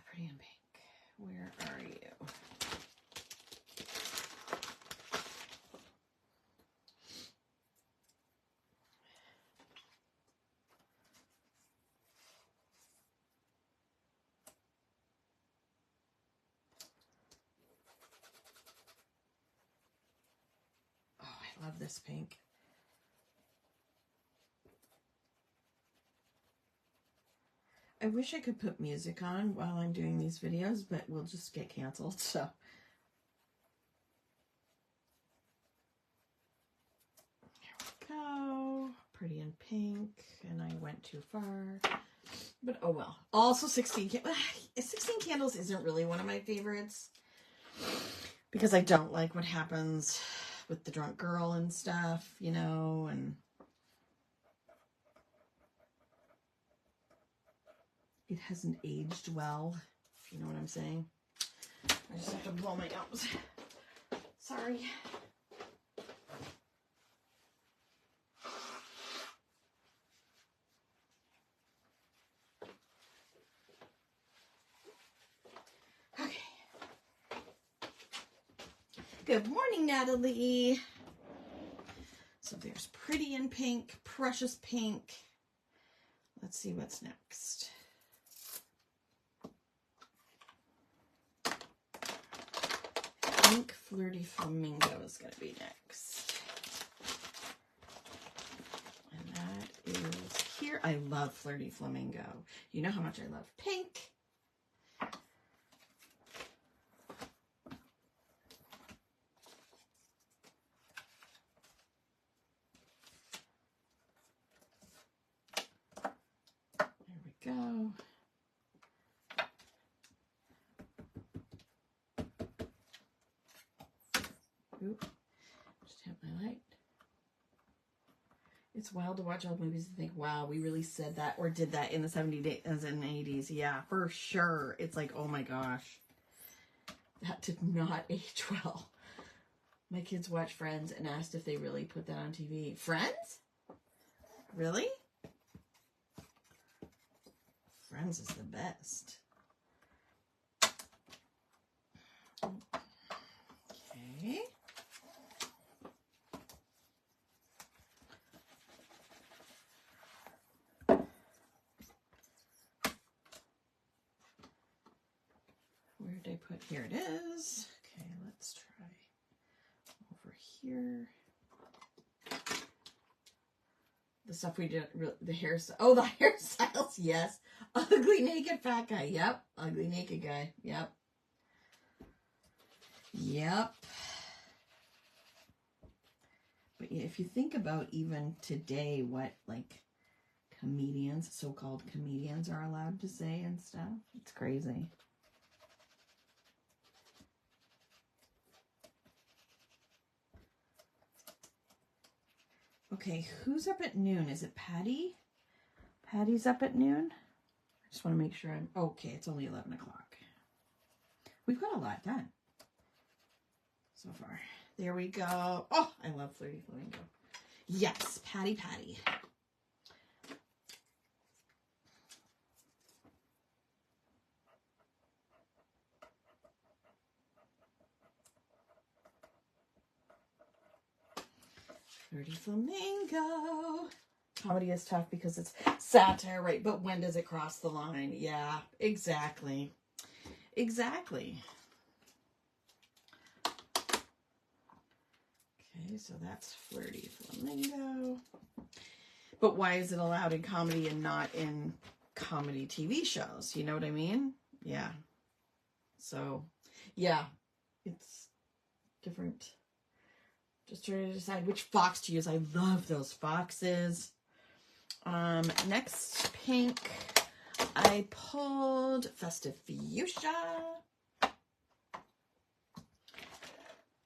Pretty in Pink. Where are you? Oh, I love this pink. I wish I could put music on while I'm doing these videos, but we'll just get canceled, so. Here we go. Pretty in Pink, and I went too far. But oh well. Also 16 Candles isn't really one of my favorites, because I don't like what happens with the drunk girl and stuff, you know, and it hasn't aged well, if you know what I'm saying. I just have to blow my nose. Sorry. Okay. Good morning, Natalie. So there's Pretty in Pink, Precious Pink. Let's see what's next. Pink Flirty Flamingo is going to be next. And that is here. I love Flirty Flamingo. You know how much I love pink. There we go. Oop, just hit my light. It's wild to watch old movies and think, wow, we really said that or did that in the 70s and 80s. Yeah, for sure. It's like, oh my gosh. That did not age well. My kids watch Friends and asked if they really put that on TV. Friends? Really? Friends is the best. Okay. Where did I put? Here it is. Okay, let's try over here. The stuff we did, the hairstyle. Oh, the hairstyles, yes. Ugly naked fat guy. Yep. Ugly naked guy. Yep. Yep. But if you think about even today, what like comedians, so-called comedians, are allowed to say and stuff, it's crazy. Okay, who's up at noon? Is it Patty? Patty's up at noon? I just want to make sure I'm... Okay, it's only 11 o'clock. We've got a lot done so far. There we go. Oh, I love Flirty Flamingo. Yes, Patty. Flirty Flamingo. Comedy is tough because it's satire, right? But when does it cross the line? Yeah, exactly. Exactly. Okay, so that's Flirty Flamingo. But why is it allowed in comedy and not in comedy TV shows? You know what I mean? Yeah. So, yeah, it's different. Just trying to decide which fox to use. I love those foxes. Next pink, I pulled Festive Fuchsia.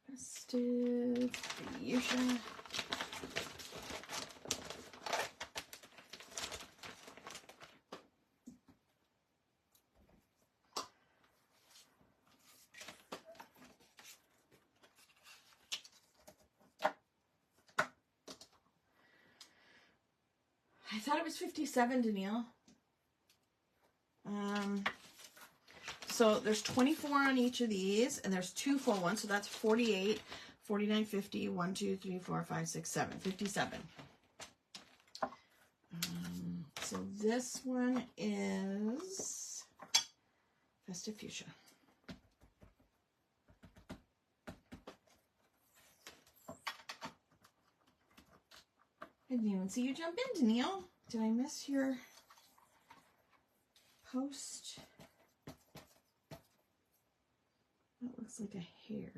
Festive Fuchsia. I thought it was 57, Danielle. So there's 24 on each of these, and there's 2 full ones, so that's 48, 49, 50, 1, 2, 3, 4, 5, 6, 7, 57. So this one is Festive Fuchsia. I didn't even see you jump in, Danielle. Did I miss your post? That looks like a hair.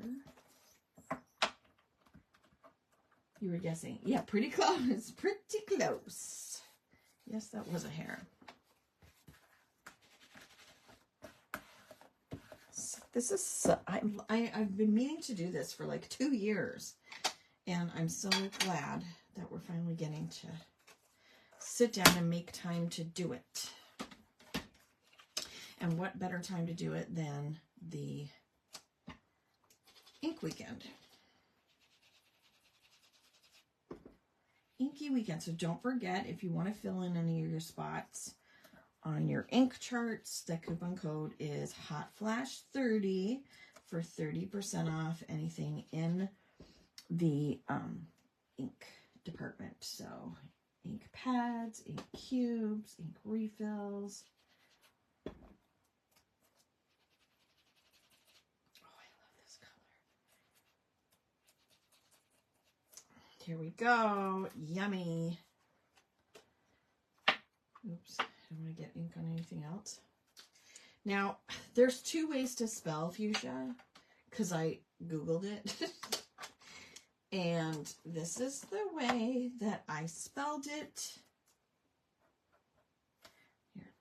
You were guessing. Yeah, pretty close. Pretty close. Yes, that was a hair. This is, I've been meaning to do this for like 2 years. And I'm so glad that we're finally getting to sit down and make time to do it. And what better time to do it than the ink weekend. Inky weekend. So don't forget, if you want to fill in any of your spots on your ink charts, the coupon code is HOTFLASH30 for 30% off anything in the ink department. So ink pads, ink cubes, ink refills. Here we go. Yummy. Oops. I don't want to get ink on anything else. Now, there's 2 ways to spell fuchsia because I Googled it. And this is the way that I spelled it. Here.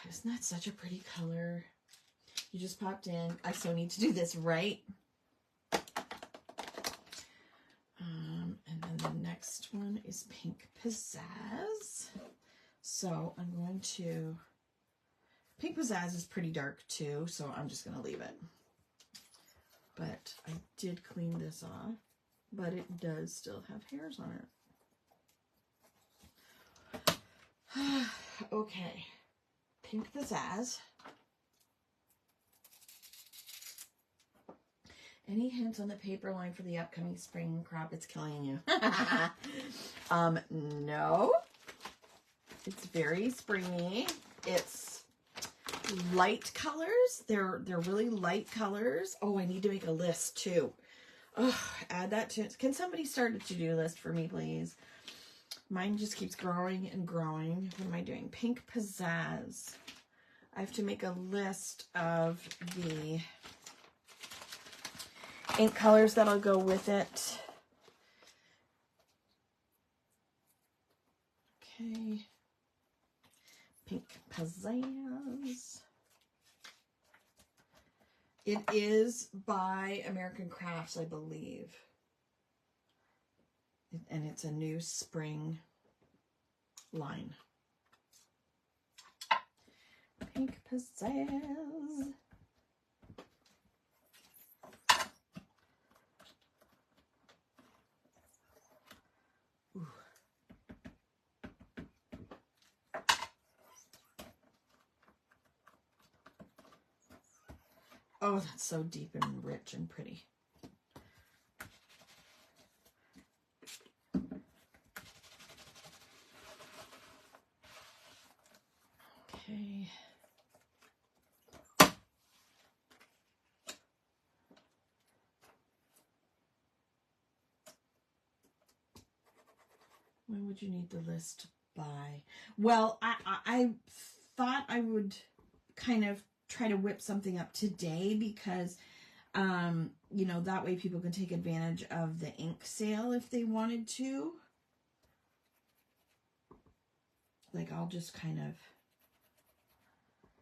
Isn't that such a pretty color? You just popped in. I so need to do this right. And then the next one is Pink Pizzazz. So I'm going to... Pink Pizzazz is pretty dark too, so I'm just going to leave it. But I did clean this off, but it does still have hairs on it. Okay. Pink Pizzazz. Any hints on the paper line for the upcoming spring crop? It's killing you. No. It's very springy. It's light colors. They're really light colors. Oh, I need to make a list too. Oh, add that to it. Can somebody start a to-do list for me, please? Mine just keeps growing and growing. What am I doing? Pink Pizzazz. I have to make a list of the ink colors that'll go with it. Okay. Pink Pizzazz. It is by American Crafts, I believe. And it's a new spring line. Pink Pizzazz. Ooh. Oh, that's so deep and rich and pretty. Okay. When would you need the list by? Well, I thought I would kind of try to whip something up today because, you know, that way people can take advantage of the ink sale if they wanted to. Like, I'll just kind of,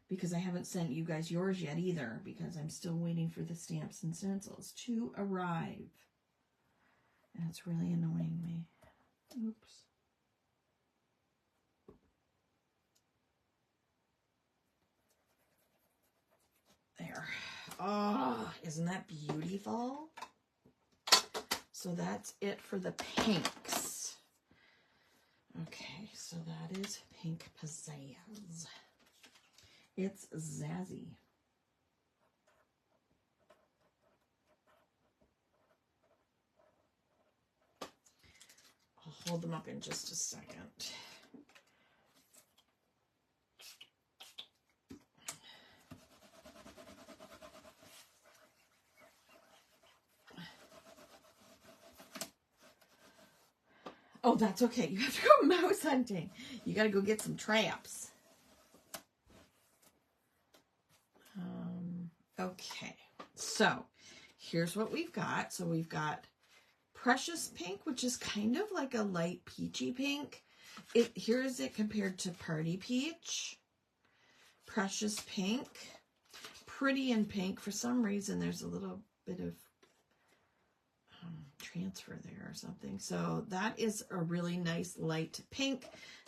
because I haven't sent you guys yours yet either, because I'm still waiting for the stamps and stencils to arrive. And it's really annoying me. Oops. There. Oh, isn't that beautiful? So that's it for the pinks. Okay, so that is Pink Pizzazz. It's zazzy. I'll hold them up in just a second. Oh, that's okay. You have to go mouse hunting. You got to go get some traps. Okay, so here's what we've got. So we've got Precious Pink, which is kind of like a light peachy pink. Here is it compared to Party Peach. Precious Pink. Pretty in pink. For some reason, there's a little bit of transfer there or something. So that is a really nice light pink.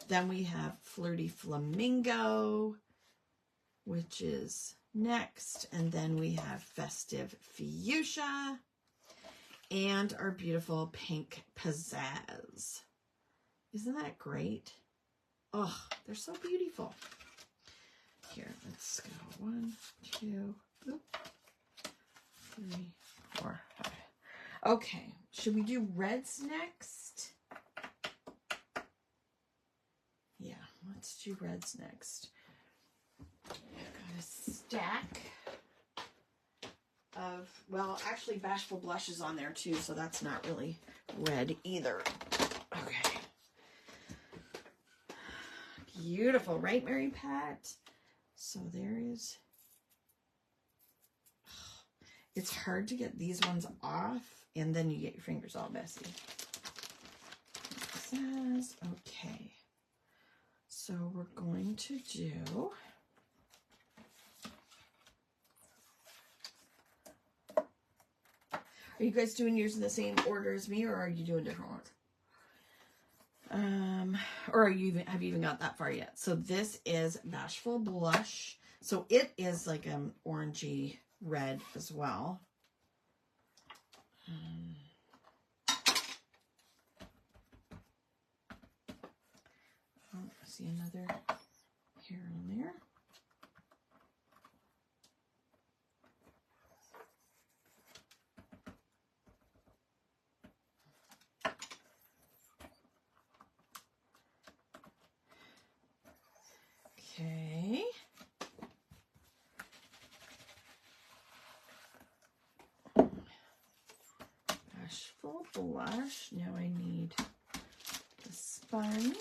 Then we have Flirty Flamingo, which is next. And then we have Festive Fuchsia and our beautiful Pink Pizzazz. Isn't that great? Oh, they're so beautiful. Here, let's go. 1, 2, 3, 4, 5. Okay, should we do reds next? Yeah, let's do reds next. I've got a stack of, well, actually Bashful Blush is on there too, so that's not really red either. Okay. Beautiful, right, Mary Pat? So there is, it's hard to get these ones off, and then you get your fingers all messy. Okay. So we're going to do, are you guys doing yours in the same order as me, or are you doing different ones? Or have you even got that far yet? So this is Bashful Blush. So it is like an orangey red as well. Oh, I see another here and there. Okay. Bashful Blush. Now I need the sponge.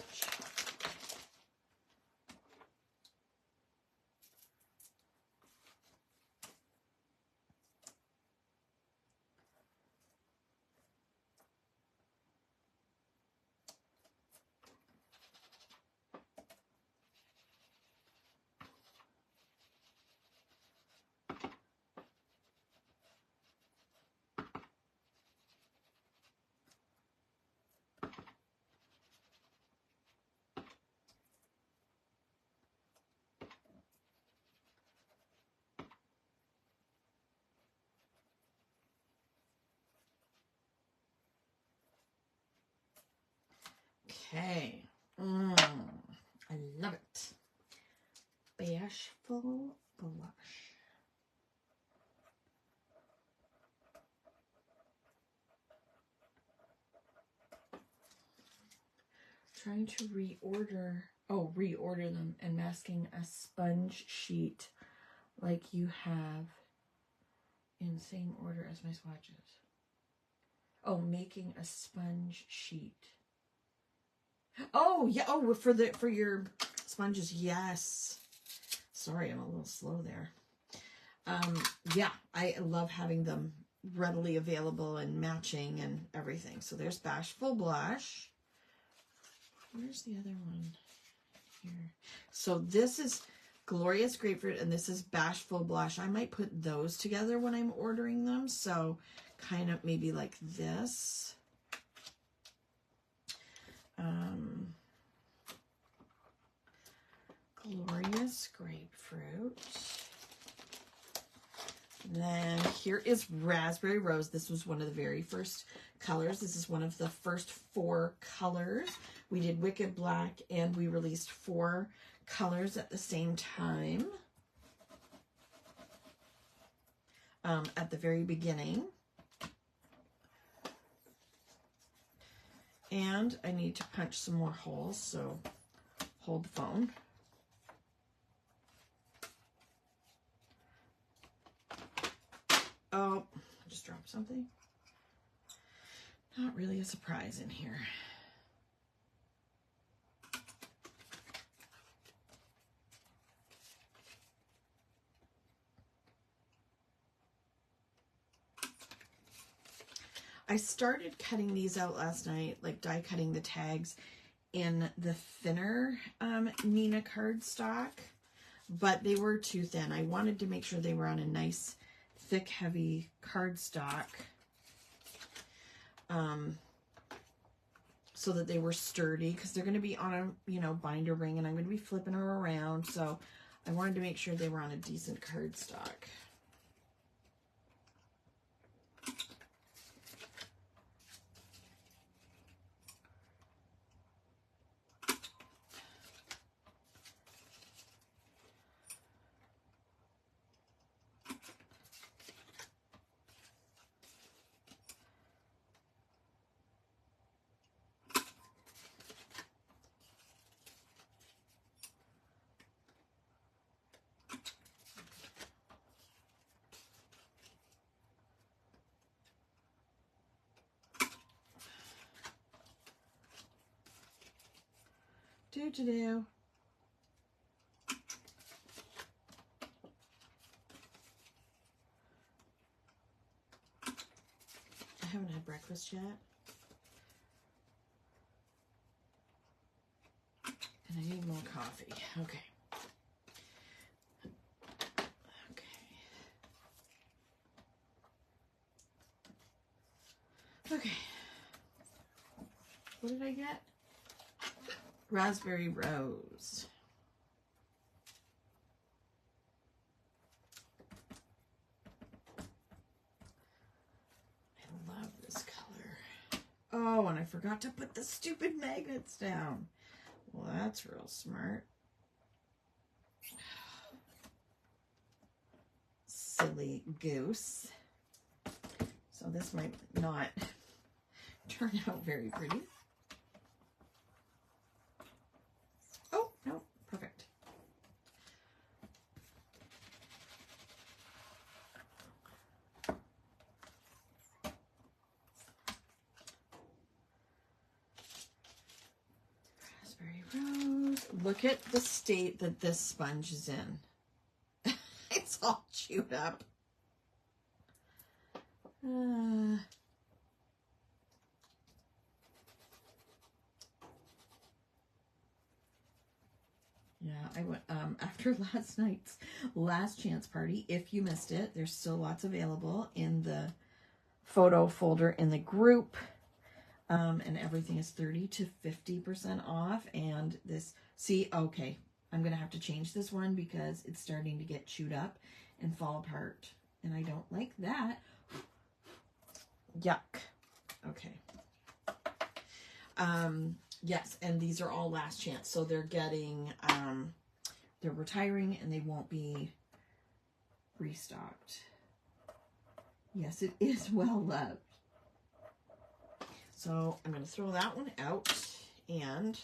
Okay. I love it. Bashful Blush. trying to reorder them and masking a sponge sheet like you have in same order as my swatches. Oh, making a sponge sheet. Oh, yeah. Oh, for your sponges. Yes. Sorry, I'm a little slow there. Yeah, I love having them readily available and matching and everything. So there's Bashful Blush. Where's the other one? Here. So this is Glorious Grapefruit and this is Bashful Blush. I might put those together when I'm ordering them. So kind of maybe like this. Glorious Grapefruit. Then here is Raspberry Rose. This was one of the very first colors. This is one of the first 4 colors. We did Wicked Black and we released 4 colors at the same time at the very beginning. And I need to punch some more holes, so hold the phone. Oh, I just dropped something. Not really a surprise in here. I started cutting these out last night, like die cutting the tags in the thinner Nina cardstock, but they were too thin. I wanted to make sure they were on a nice, thick, heavy cardstock so that they were sturdy, because they're going to be on a, binder ring, and I'm going to be flipping them around, so I wanted to make sure they were on a decent cardstock. Do. I haven't had breakfast yet. And I need more coffee. Okay. Okay. What did I get? Raspberry Rose. I love this color. Oh, and I forgot to put the stupid magnets down. Well, that's real smart. Silly goose. So this might not turn out very pretty. Oh, no, perfect. Raspberry Rose. Look at the state that this sponge is in. It's all chewed up. Yeah, I went after last night's last chance party. If you missed it, there's still lots available in the photo folder in the group, and everything is 30 to 50% off. And this, see, okay, I'm gonna have to change this one because it's starting to get chewed up and fall apart, and I don't like that. Yuck. Okay. Yes, and these are all last chance, so they're getting, they're retiring and they won't be restocked. Yes, it is well loved. So I'm going to throw that one out, And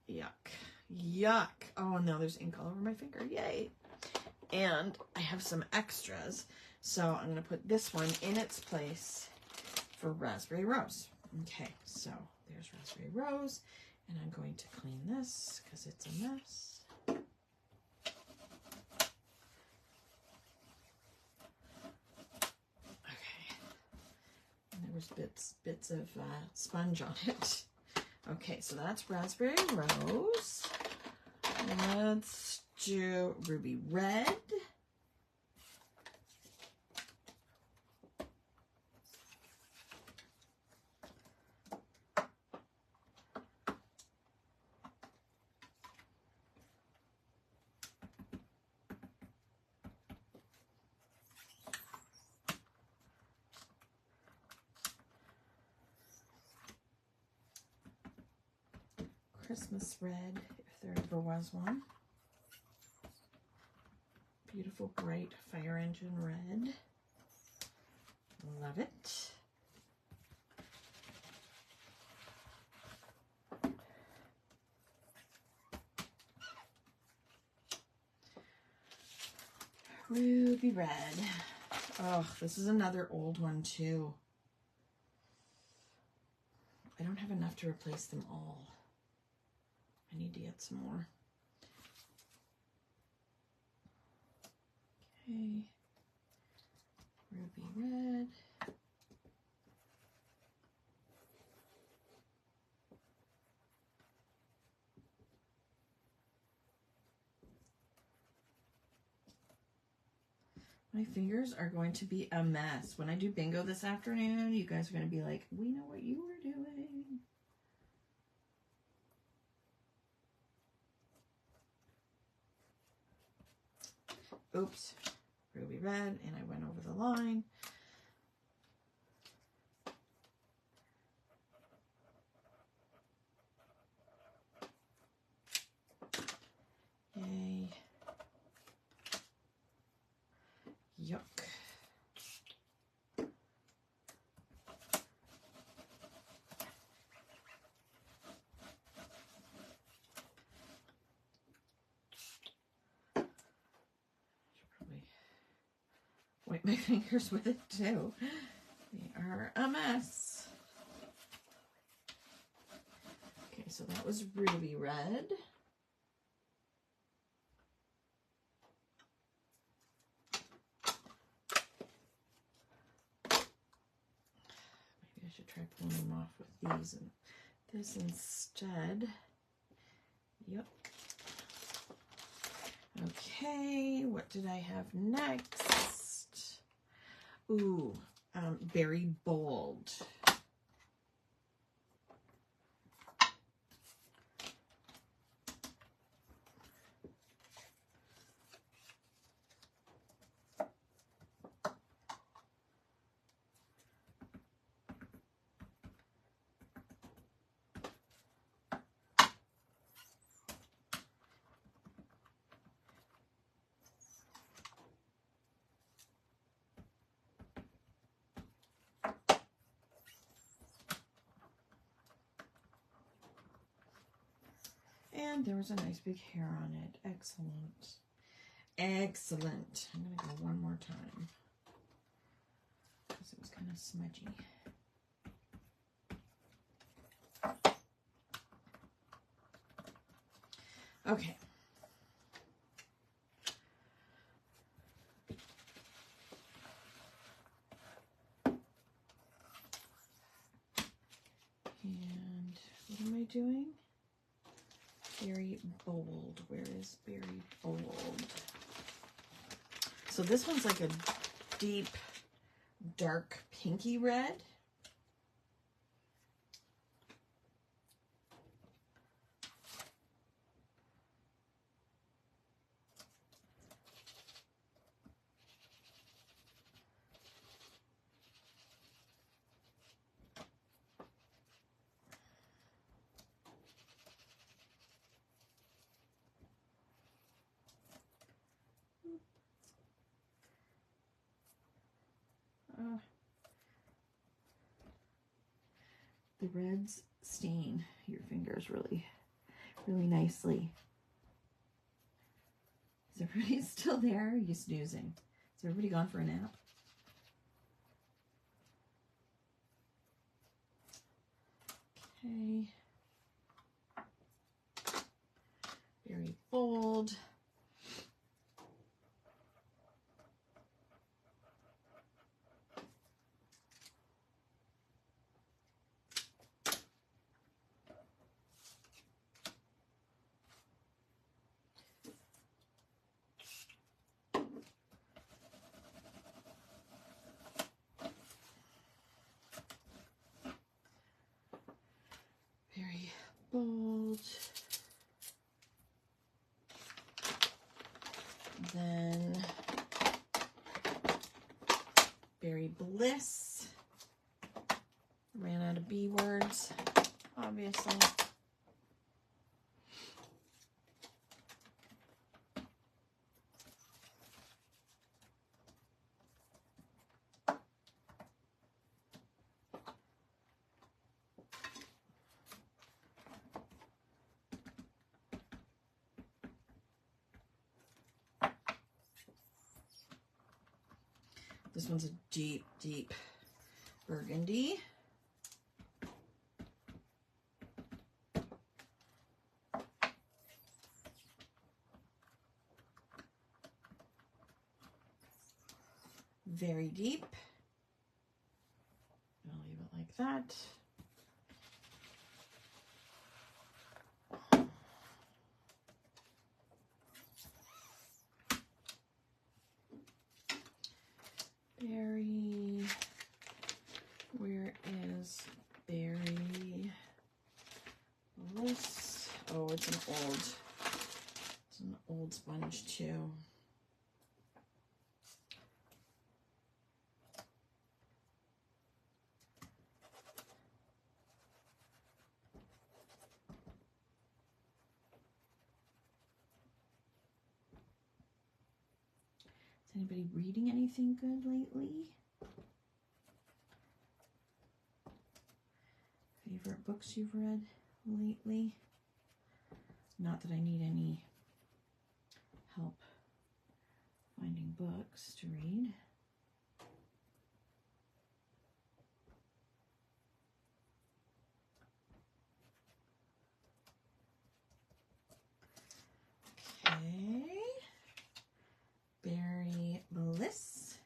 yuck, yuck. Oh no, there's ink all over my finger. Yay. And I have some extras. So I'm going to put this one in its place for Raspberry Rose. Okay, so there's Raspberry Rose. And I'm going to clean this because it's a mess. Okay. And there was bits of sponge on it. Okay, so that's Raspberry Rose. Let's do Ruby Red. Christmas Red, if there ever was one. Beautiful, bright fire engine red. Love it. Ruby Red. Oh, this is another old one too. I don't have enough to replace them all. I need to get some more. Okay. Ruby Red. My fingers are going to be a mess. When I do bingo this afternoon, you guys are going to be like, we know what you were doing. Oops, Ruby Red, and I went over the line. Yay. Yuck. Wipe my fingers with it too. They are a mess. Okay, so that was Ruby Red. Maybe I should try pulling them off with these and this instead. Yep. Okay, what did I have next? Ooh, Berry Bold. And there was a nice big hair on it. Excellent. Excellent. I'm going to go one more time because it was kind of smudgy. Okay. And what am I doing? Berry Bold. Where is Berry Bold? So this one's like a deep, dark pinky red. the reds stain your fingers really nicely. Is everybody still there? Are you snoozing? Is everybody gone for a nap? Okay. Very bold. Very bold. Then Berry Bliss. Ran out of B words, obviously. This one's a deep, deep burgundy. Very deep. I'll leave it like that. Berry, where is Berry Bliss? Oh, it's an old sponge too. Anybody reading anything good lately? Favorite books you've read lately? Not that I need any help finding books to read. Okay. Berry Bliss.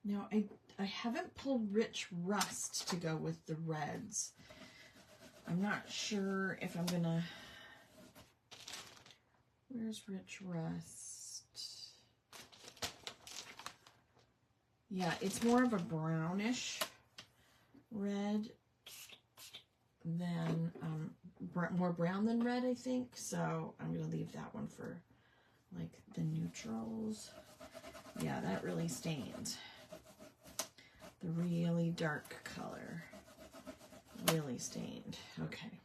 Now I haven't pulled Rich Rust to go with the reds. I'm not sure if I'm gonna. Where's Rich Rust? Yeah, it's more of a brownish red than, more brown than red, I think. So I'm going to leave that one for, like, the neutrals. Yeah, that really stains. The really dark color really stained. Okay.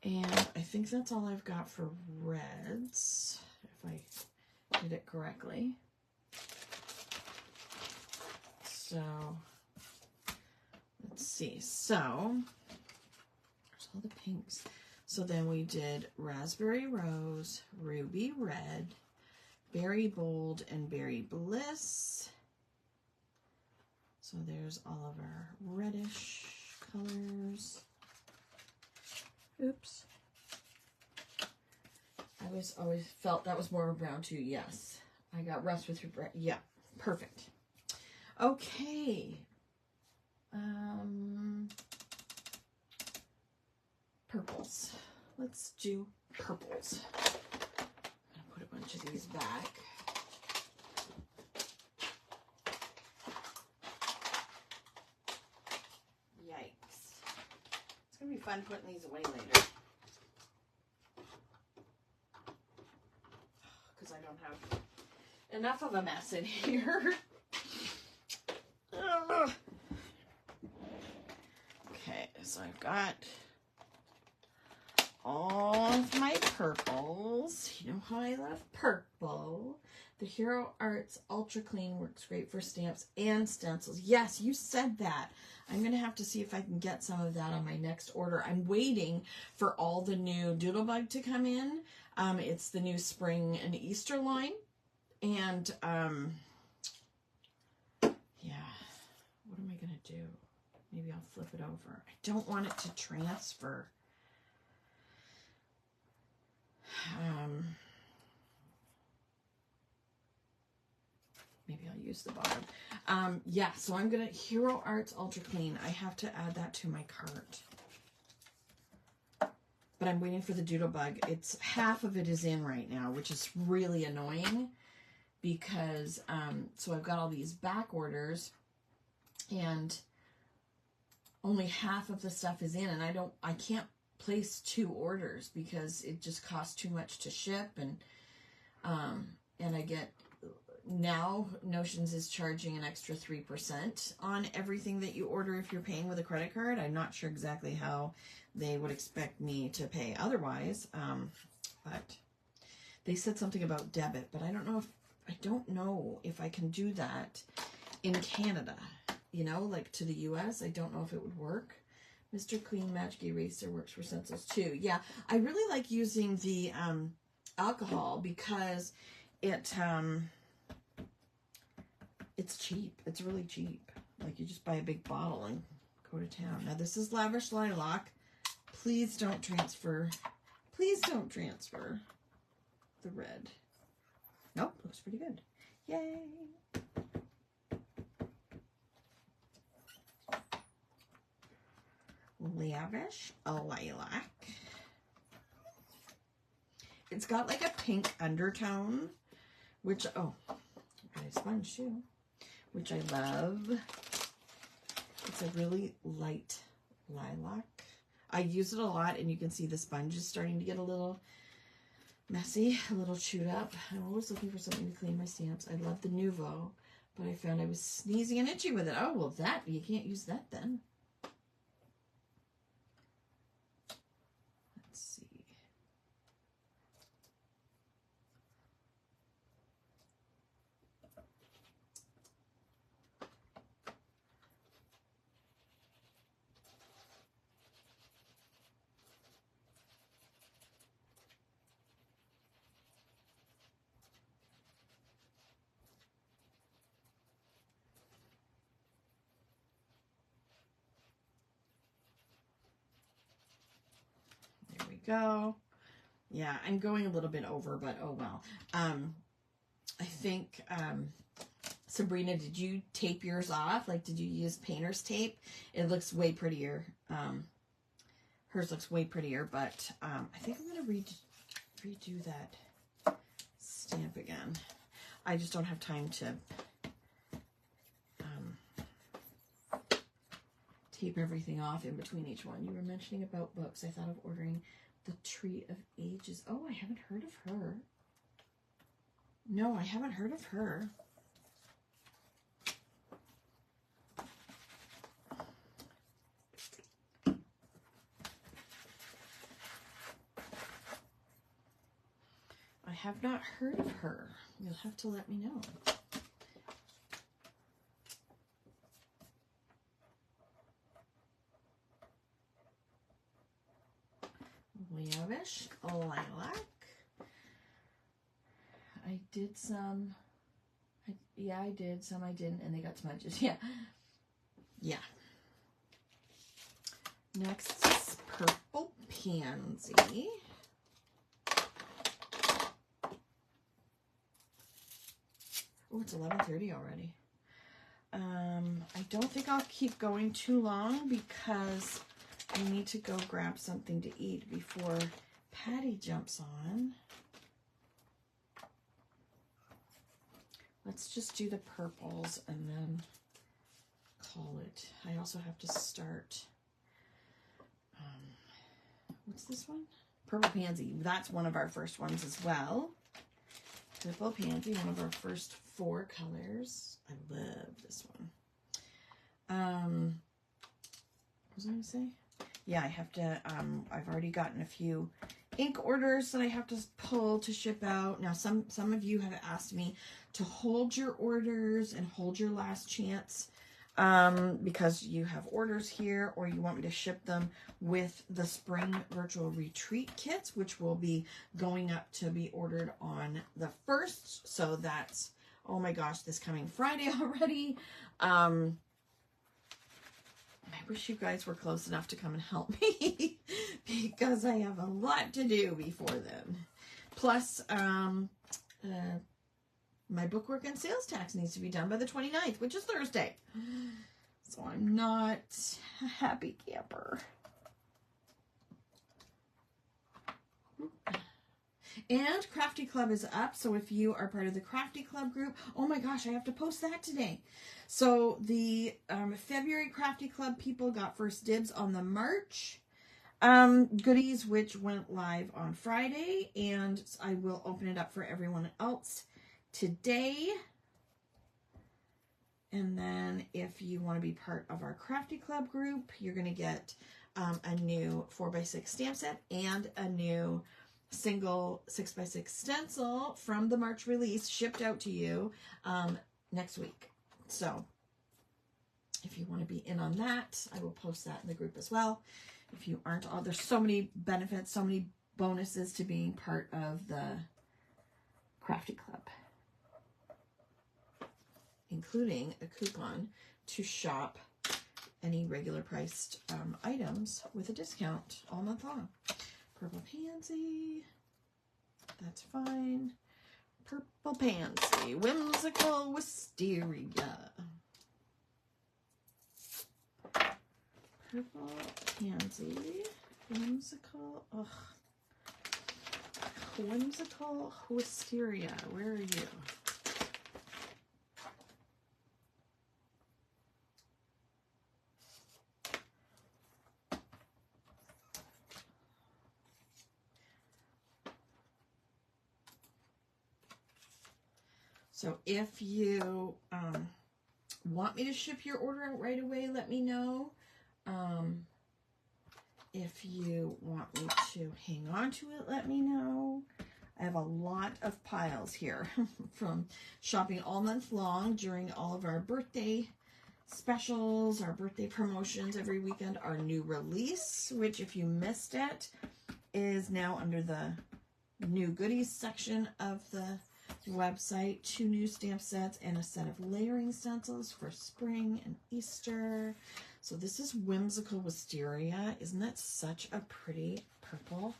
And I think that's all I've got for reds, if I did it correctly. So, let's see. So, there's all the pinks. So then we did Raspberry Rose, Ruby Red, Berry Bold, and Berry Bliss. So there's all of our reddish colors. Oops. I always felt that was more of a brown too. Yes. I got rust with your brown. Yeah. Perfect. Okay. Purples. Let's do purples. I'm gonna put a bunch of these back. Yikes. It's gonna be fun putting these away later. Because I don't have enough of a mess in here. Okay, so I've got all of my purples. You know how I love purple. The Hero Arts Ultra Clean works great for stamps and stencils. Yes, you said that. I'm going to have to see if I can get some of that on my next order. I'm waiting for all the new Doodlebug to come in. It's the new spring and Easter line. And, yeah, what am I going to do? Maybe I'll flip it over. I don't want it to transfer. Maybe I'll use the bottom. Yeah, so I'm going to Hero Arts Ultra Clean. I have to add that to my cart. But I'm waiting for the Doodlebug. It's half of it is in right now, which is really annoying because, so I've got all these back orders and only half of the stuff is in, and I can't place 2 orders because it just costs too much to ship, and I get, now Notions is charging an extra 3% on everything that you order if you're paying with a credit card. I'm not sure exactly how they would expect me to pay otherwise, but they said something about debit, but I don't know if I can do that in Canada, you know, like to the US. I don't know if it would work. Mr. Clean Magic Eraser works for stencils too. Yeah, I really like using the alcohol because it's cheap. It's really cheap. Like you just buy a big bottle and go to town. Now this is Lavish Lilac. Please don't transfer. Please don't transfer the red. Nope, looks pretty good. Yay. Lavish Lilac. It's got like a pink undertone, which, oh, got a sponge too, which I love. It's a really light lilac. I use it a lot, and you can see the sponge is starting to get a little messy, a little chewed up. I'm always looking for something to clean my stamps. I love the Nouveau, but I found I was sneezing and itchy with it. Oh, well, that, you can't use that then. Let's see. Go. Yeah, I'm going a little bit over, but oh well. I think, Sabrina, did you tape yours off? Like, did you use painter's tape? It looks way prettier. Hers looks way prettier, but I think I'm going to redo that stamp again. I just don't have time to tape everything off in between each one. You were mentioning about books. I thought of ordering The Tree of Ages. Oh, I haven't heard of her. No, I haven't heard of her. I have not heard of her. You'll have to let me know. Lavish Lilac. I did some. Yeah, I did some. I didn't, and they got smudges. Yeah. Yeah. Next is Purple Pansy. Oh, it's 11:30 already. I don't think I'll keep going too long because I need to go grab something to eat before Patty jumps on. Let's just do the purples and then call it. I also have to start, what's this one? Purple Pansy. That's one of our first ones as well. Purple Pansy, one of our first 4 colors. I love this one. What was I going to say? yeah, I have to, I've already gotten a few ink orders that I have to pull to ship out. Now, some of you have asked me to hold your orders and hold your last chance because you have orders here, or you want me to ship them with the spring virtual retreat kits, which will be going up to be ordered on the 1st. So that's, oh my gosh, this coming Friday already. I wish you guys were close enough to come and help me because I have a lot to do before then. Plus, my bookwork and sales tax needs to be done by the 29th, which is Thursday. So I'm not a happy camper. And Crafty Club is up. So if you are part of the Crafty Club group, oh my gosh, I have to post that today. So the February Crafty Club people got first dibs on the March goodies, which went live on Friday. And I will open it up for everyone else today. And then if you want to be part of our Crafty Club group, you're going to get a new 4x6 stamp set and a new single 6x6 stencil from the March release shipped out to you next week. So if you want to be in on that, I will post that in the group as well. If you aren't, there's so many benefits, so many bonuses to being part of the Crafty Club, including a coupon to shop any regular priced items with a discount all month long. Purple Pansy, that's fine. Purple Pansy, Whimsical Wisteria. Purple Pansy, Whimsical, Whimsical Wisteria, where are you? So if you want me to ship your order out right away, let me know. If you want me to hang on to it, let me know. I have a lot of piles here from shopping all month long during all of our birthday specials, our birthday promotions every weekend. Our new release, which if you missed it, is now under the new goodies section of the website. 2 new stamp sets and a set of layering stencils for spring and Easter. So this is Whimsical Wisteria. Isn't that such a pretty purple?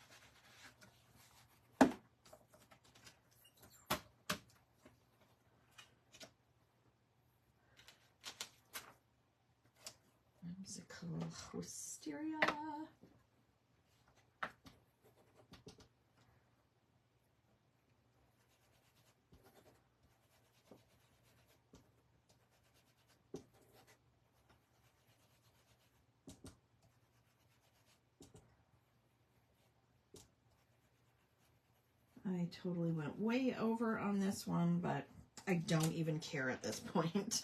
Whimsical Wisteria. I totally went way over on this one, but I don't even care at this point.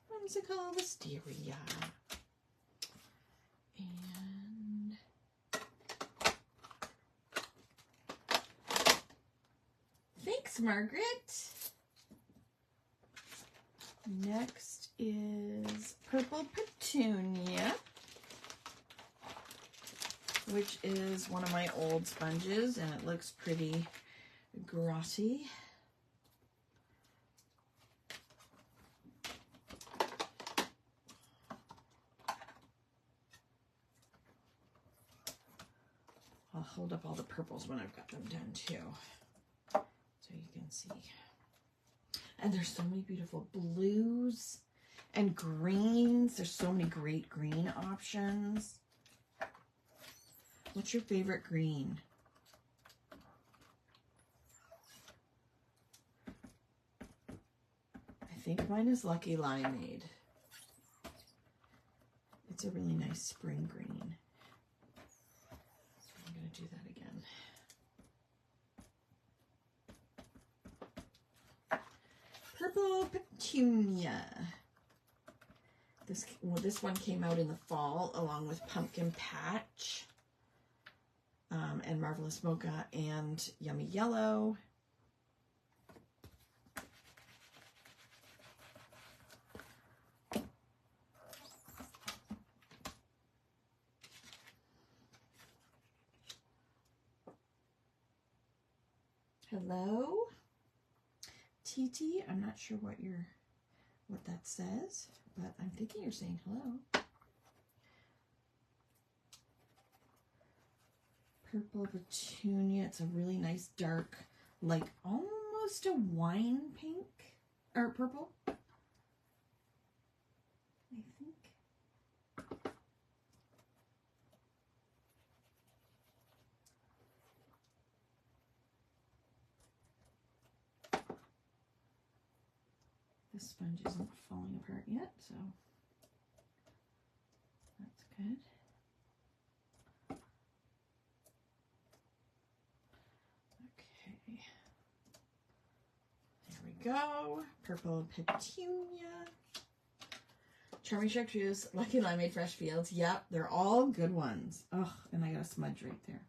Whimsical Wisteria. And thanks, Margaret. Next is Purple Petunia, which is one of my old sponges, and it looks pretty grotty. I'll hold up all the purples when I've got them done too, so you can see. And there's so many beautiful blues and greens. There's so many great green options. What's your favorite green? I think mine is Lucky Limeade. It's a really nice spring green. So I'm going to do that again. Purple Petunia. This one came out in the fall along with Pumpkin Patch and Marvelous Mocha and Yummy Yellow. Hello, TT. I'm not sure what that says, but I'm thinking you're saying hello. Purple Petunia. It's a really nice dark, like almost a wine pink or purple. I think. This sponge isn't falling apart yet, so that's good. Okay. There we go. Purple Petunia. Charming Chartreuse, Lucky Limeade, Fresh Fields. Yep, they're all good ones. Oh, and I got a smudge right there.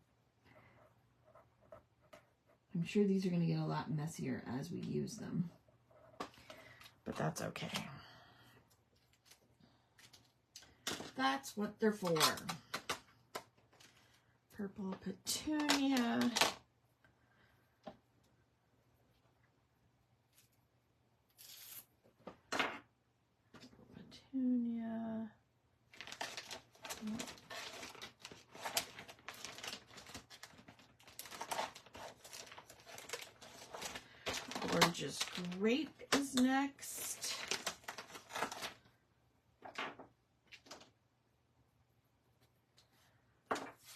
I'm sure these are going to get a lot messier as we use them, but that's okay. That's what they're for. Purple Petunia. Petunia. Gorgeous Grape is next.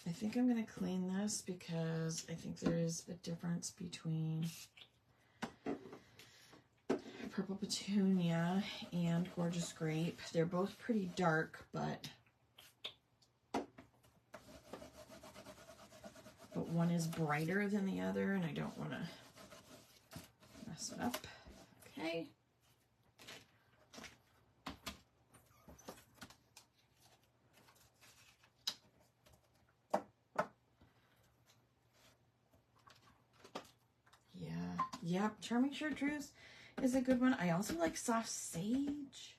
I think I'm going to clean this because I think there is a difference between Purple Petunia and Gorgeous Grape. They're both pretty dark, but one is brighter than the other, and I don't want to mess it up. Okay. Yep, Charming Chartreuse is a good one. I also like Soft Sage.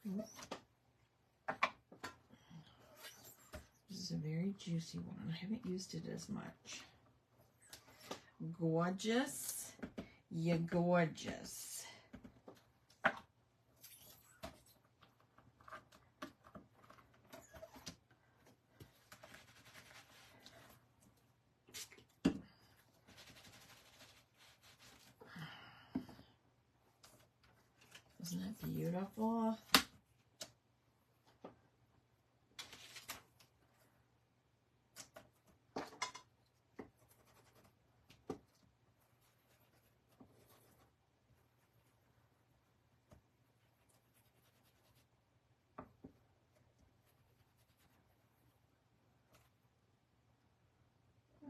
This is a very juicy one. I haven't used it as much. Gorgeous. You're gorgeous. Isn't that beautiful?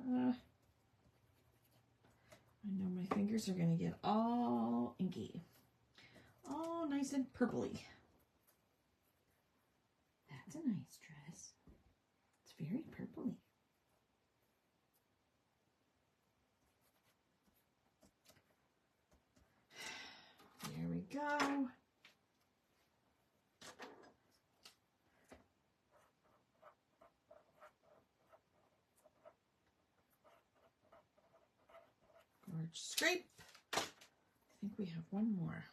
I know my fingers are going to get all inky. All nice and purpley. That's a nice dress. It's very purpley. There we go. Gorgeous Grape. I think we have one more.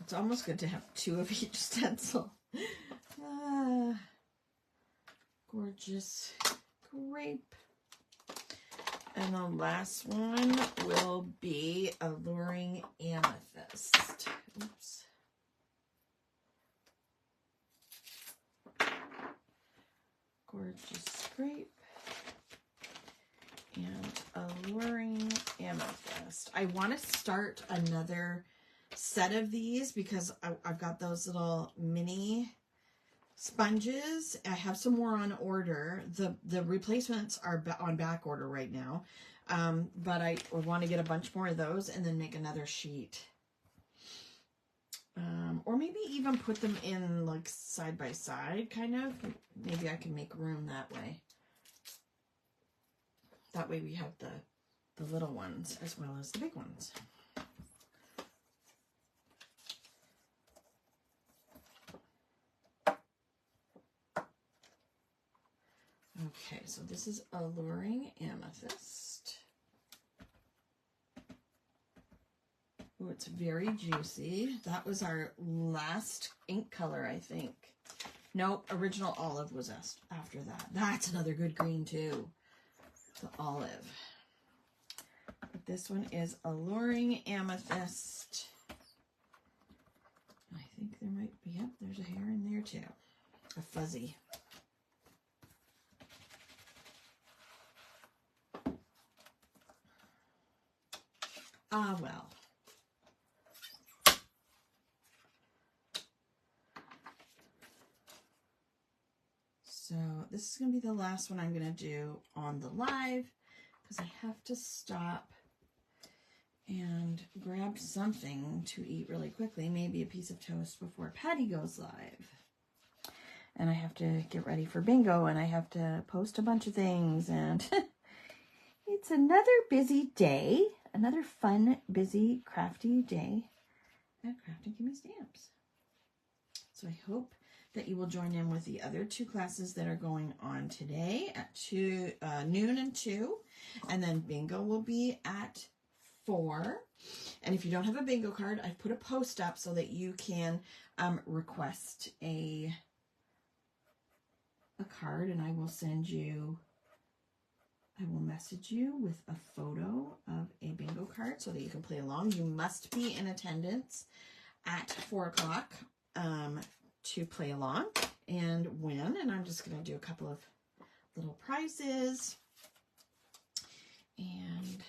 It's almost good to have two of each stencil. Gorgeous Grape. And the last one will be Alluring Amethyst. Oops. Gorgeous Scrape and Alluring Amethyst. I want to start another set of these because I've got those little mini sponges. I have some more on order. The replacements are on back order right now, but I want to get a bunch more of those and then make another sheet. Or maybe even put them in like side by side, kind of. Maybe I can make room that way. That way we have the little ones as well as the big ones. Okay, so this is Alluring Amethyst. Oh, it's very juicy. That was our last ink color, I think. Nope, Original Olive was after that. That's another good green too. The olive. But this one is Alluring Amethyst. I think there might be, yep, there's a hair in there too. A fuzzy. Ah, well. So this is going to be the last one I'm going to do on the live because I have to stop and grab something to eat really quickly. Maybe a piece of toast before Patty goes live. And I have to get ready for bingo and I have to post a bunch of things and it's another busy day. Another fun, busy, crafty day at Kraftin Kimmie Stamps. So I hope that you will join in with the other two classes that are going on today at noon and 2. And then bingo will be at 4. And if you don't have a bingo card, I've put a post up so that you can request a card and I will send you... I will message you with a photo of a bingo card so that you can play along. You must be in attendance at 4 o'clock to play along and win. And I'm just going to do a couple of little prizes. And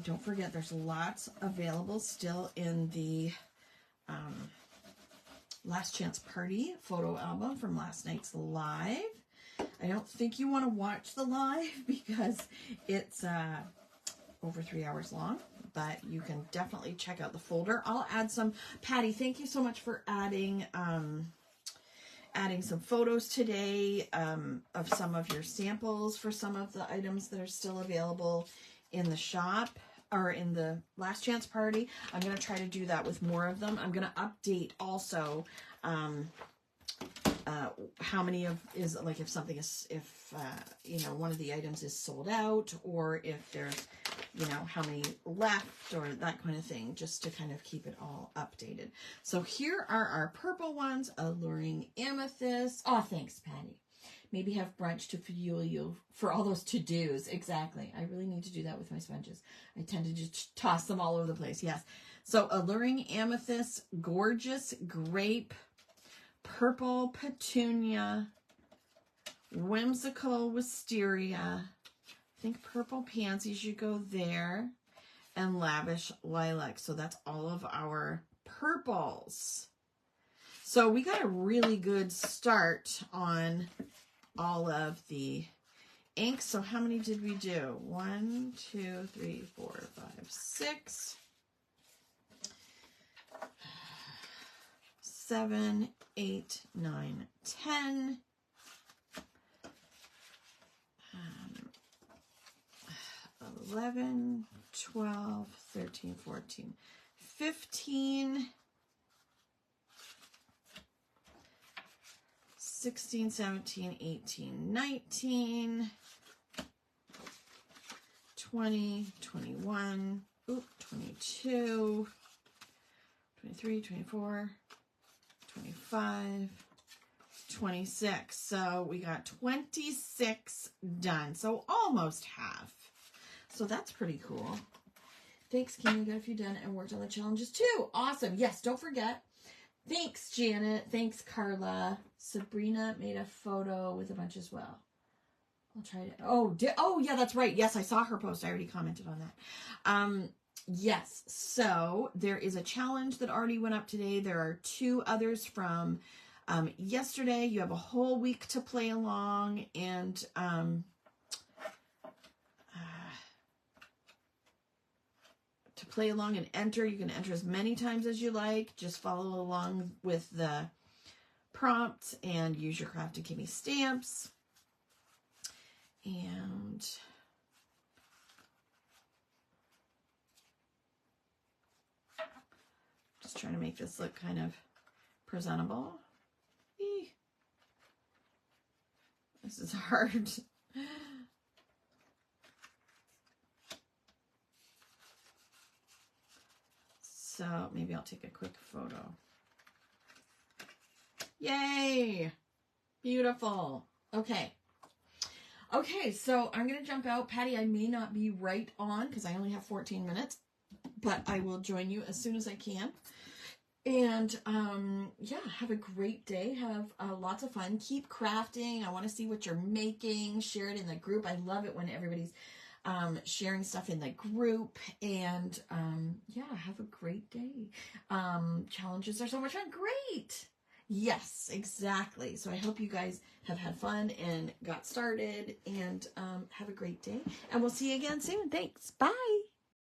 don't forget, there's lots available still in the Last Chance Party photo album from last night's live. I don't think you want to watch the live because it's over 3 hours long, but you can definitely check out the folder. I'll add some. Patty, thank you so much for adding some photos today of some of your samples for some of the items that are still available in the shop or in the Last Chance Party. I'm going to try to do that with more of them. I'm going to update also how many is, like, if something is, you know, one of the items is sold out, or if there's, you know, how many left, or that kind of thing, just to kind of keep it all updated. So here are our purple ones, Alluring Amethyst. Oh, thanks, Patty. Maybe have brunch to fuel you for all those to-dos. Exactly. I really need to do that with my sponges. I tend to just toss them all over the place. Yes. So Alluring Amethyst, Gorgeous Grape, Purple Petunia, Whimsical Wisteria, I think Purple Pansy should go there, and Lavish Lilac. So that's all of our purples. So we got a really good start on all of the inks. So how many did we do? 1, 2, 3, 4, 5, 6, 7, 8, 9, 10, 11, 12, 13, 14, 15, 16, 17, 18, 19, 20, 21, 22, 23, 24, 25, 26. So we got 26 done. So almost half. So that's pretty cool. Thanks, Kim. You got a few done and worked on the challenges too. Awesome. Yes, don't forget, Thanks, Janet. Thanks, Carla. Sabrina made a photo with a bunch as well. I'll try to. Oh, yeah, that's right. Yes, I saw her post. I already commented on that. Yes, so there is a challenge that already went up today. There are 2 others from yesterday. You have a whole week to play along, and to play along and enter. You can enter as many times as you like. Just follow along with the prompt and use your Kraftin Kimmie stamps. And just trying to make this look kind of presentable. Eee. This is hard. So maybe I'll take a quick photo. Yay! Beautiful. Okay. Okay, so I'm going to jump out. Patty, I may not be right on because I only have 14 minutes, but I will join you as soon as I can. And yeah, have a great day. Have lots of fun. Keep crafting. I want to see what you're making. Share it in the group. I love it when everybody's sharing stuff in the group. And yeah, have a great day. Challenges are so much fun. Great. Yes, exactly. So I hope you guys have had fun and got started, and have a great day. And we'll see you again soon. Thanks. Bye.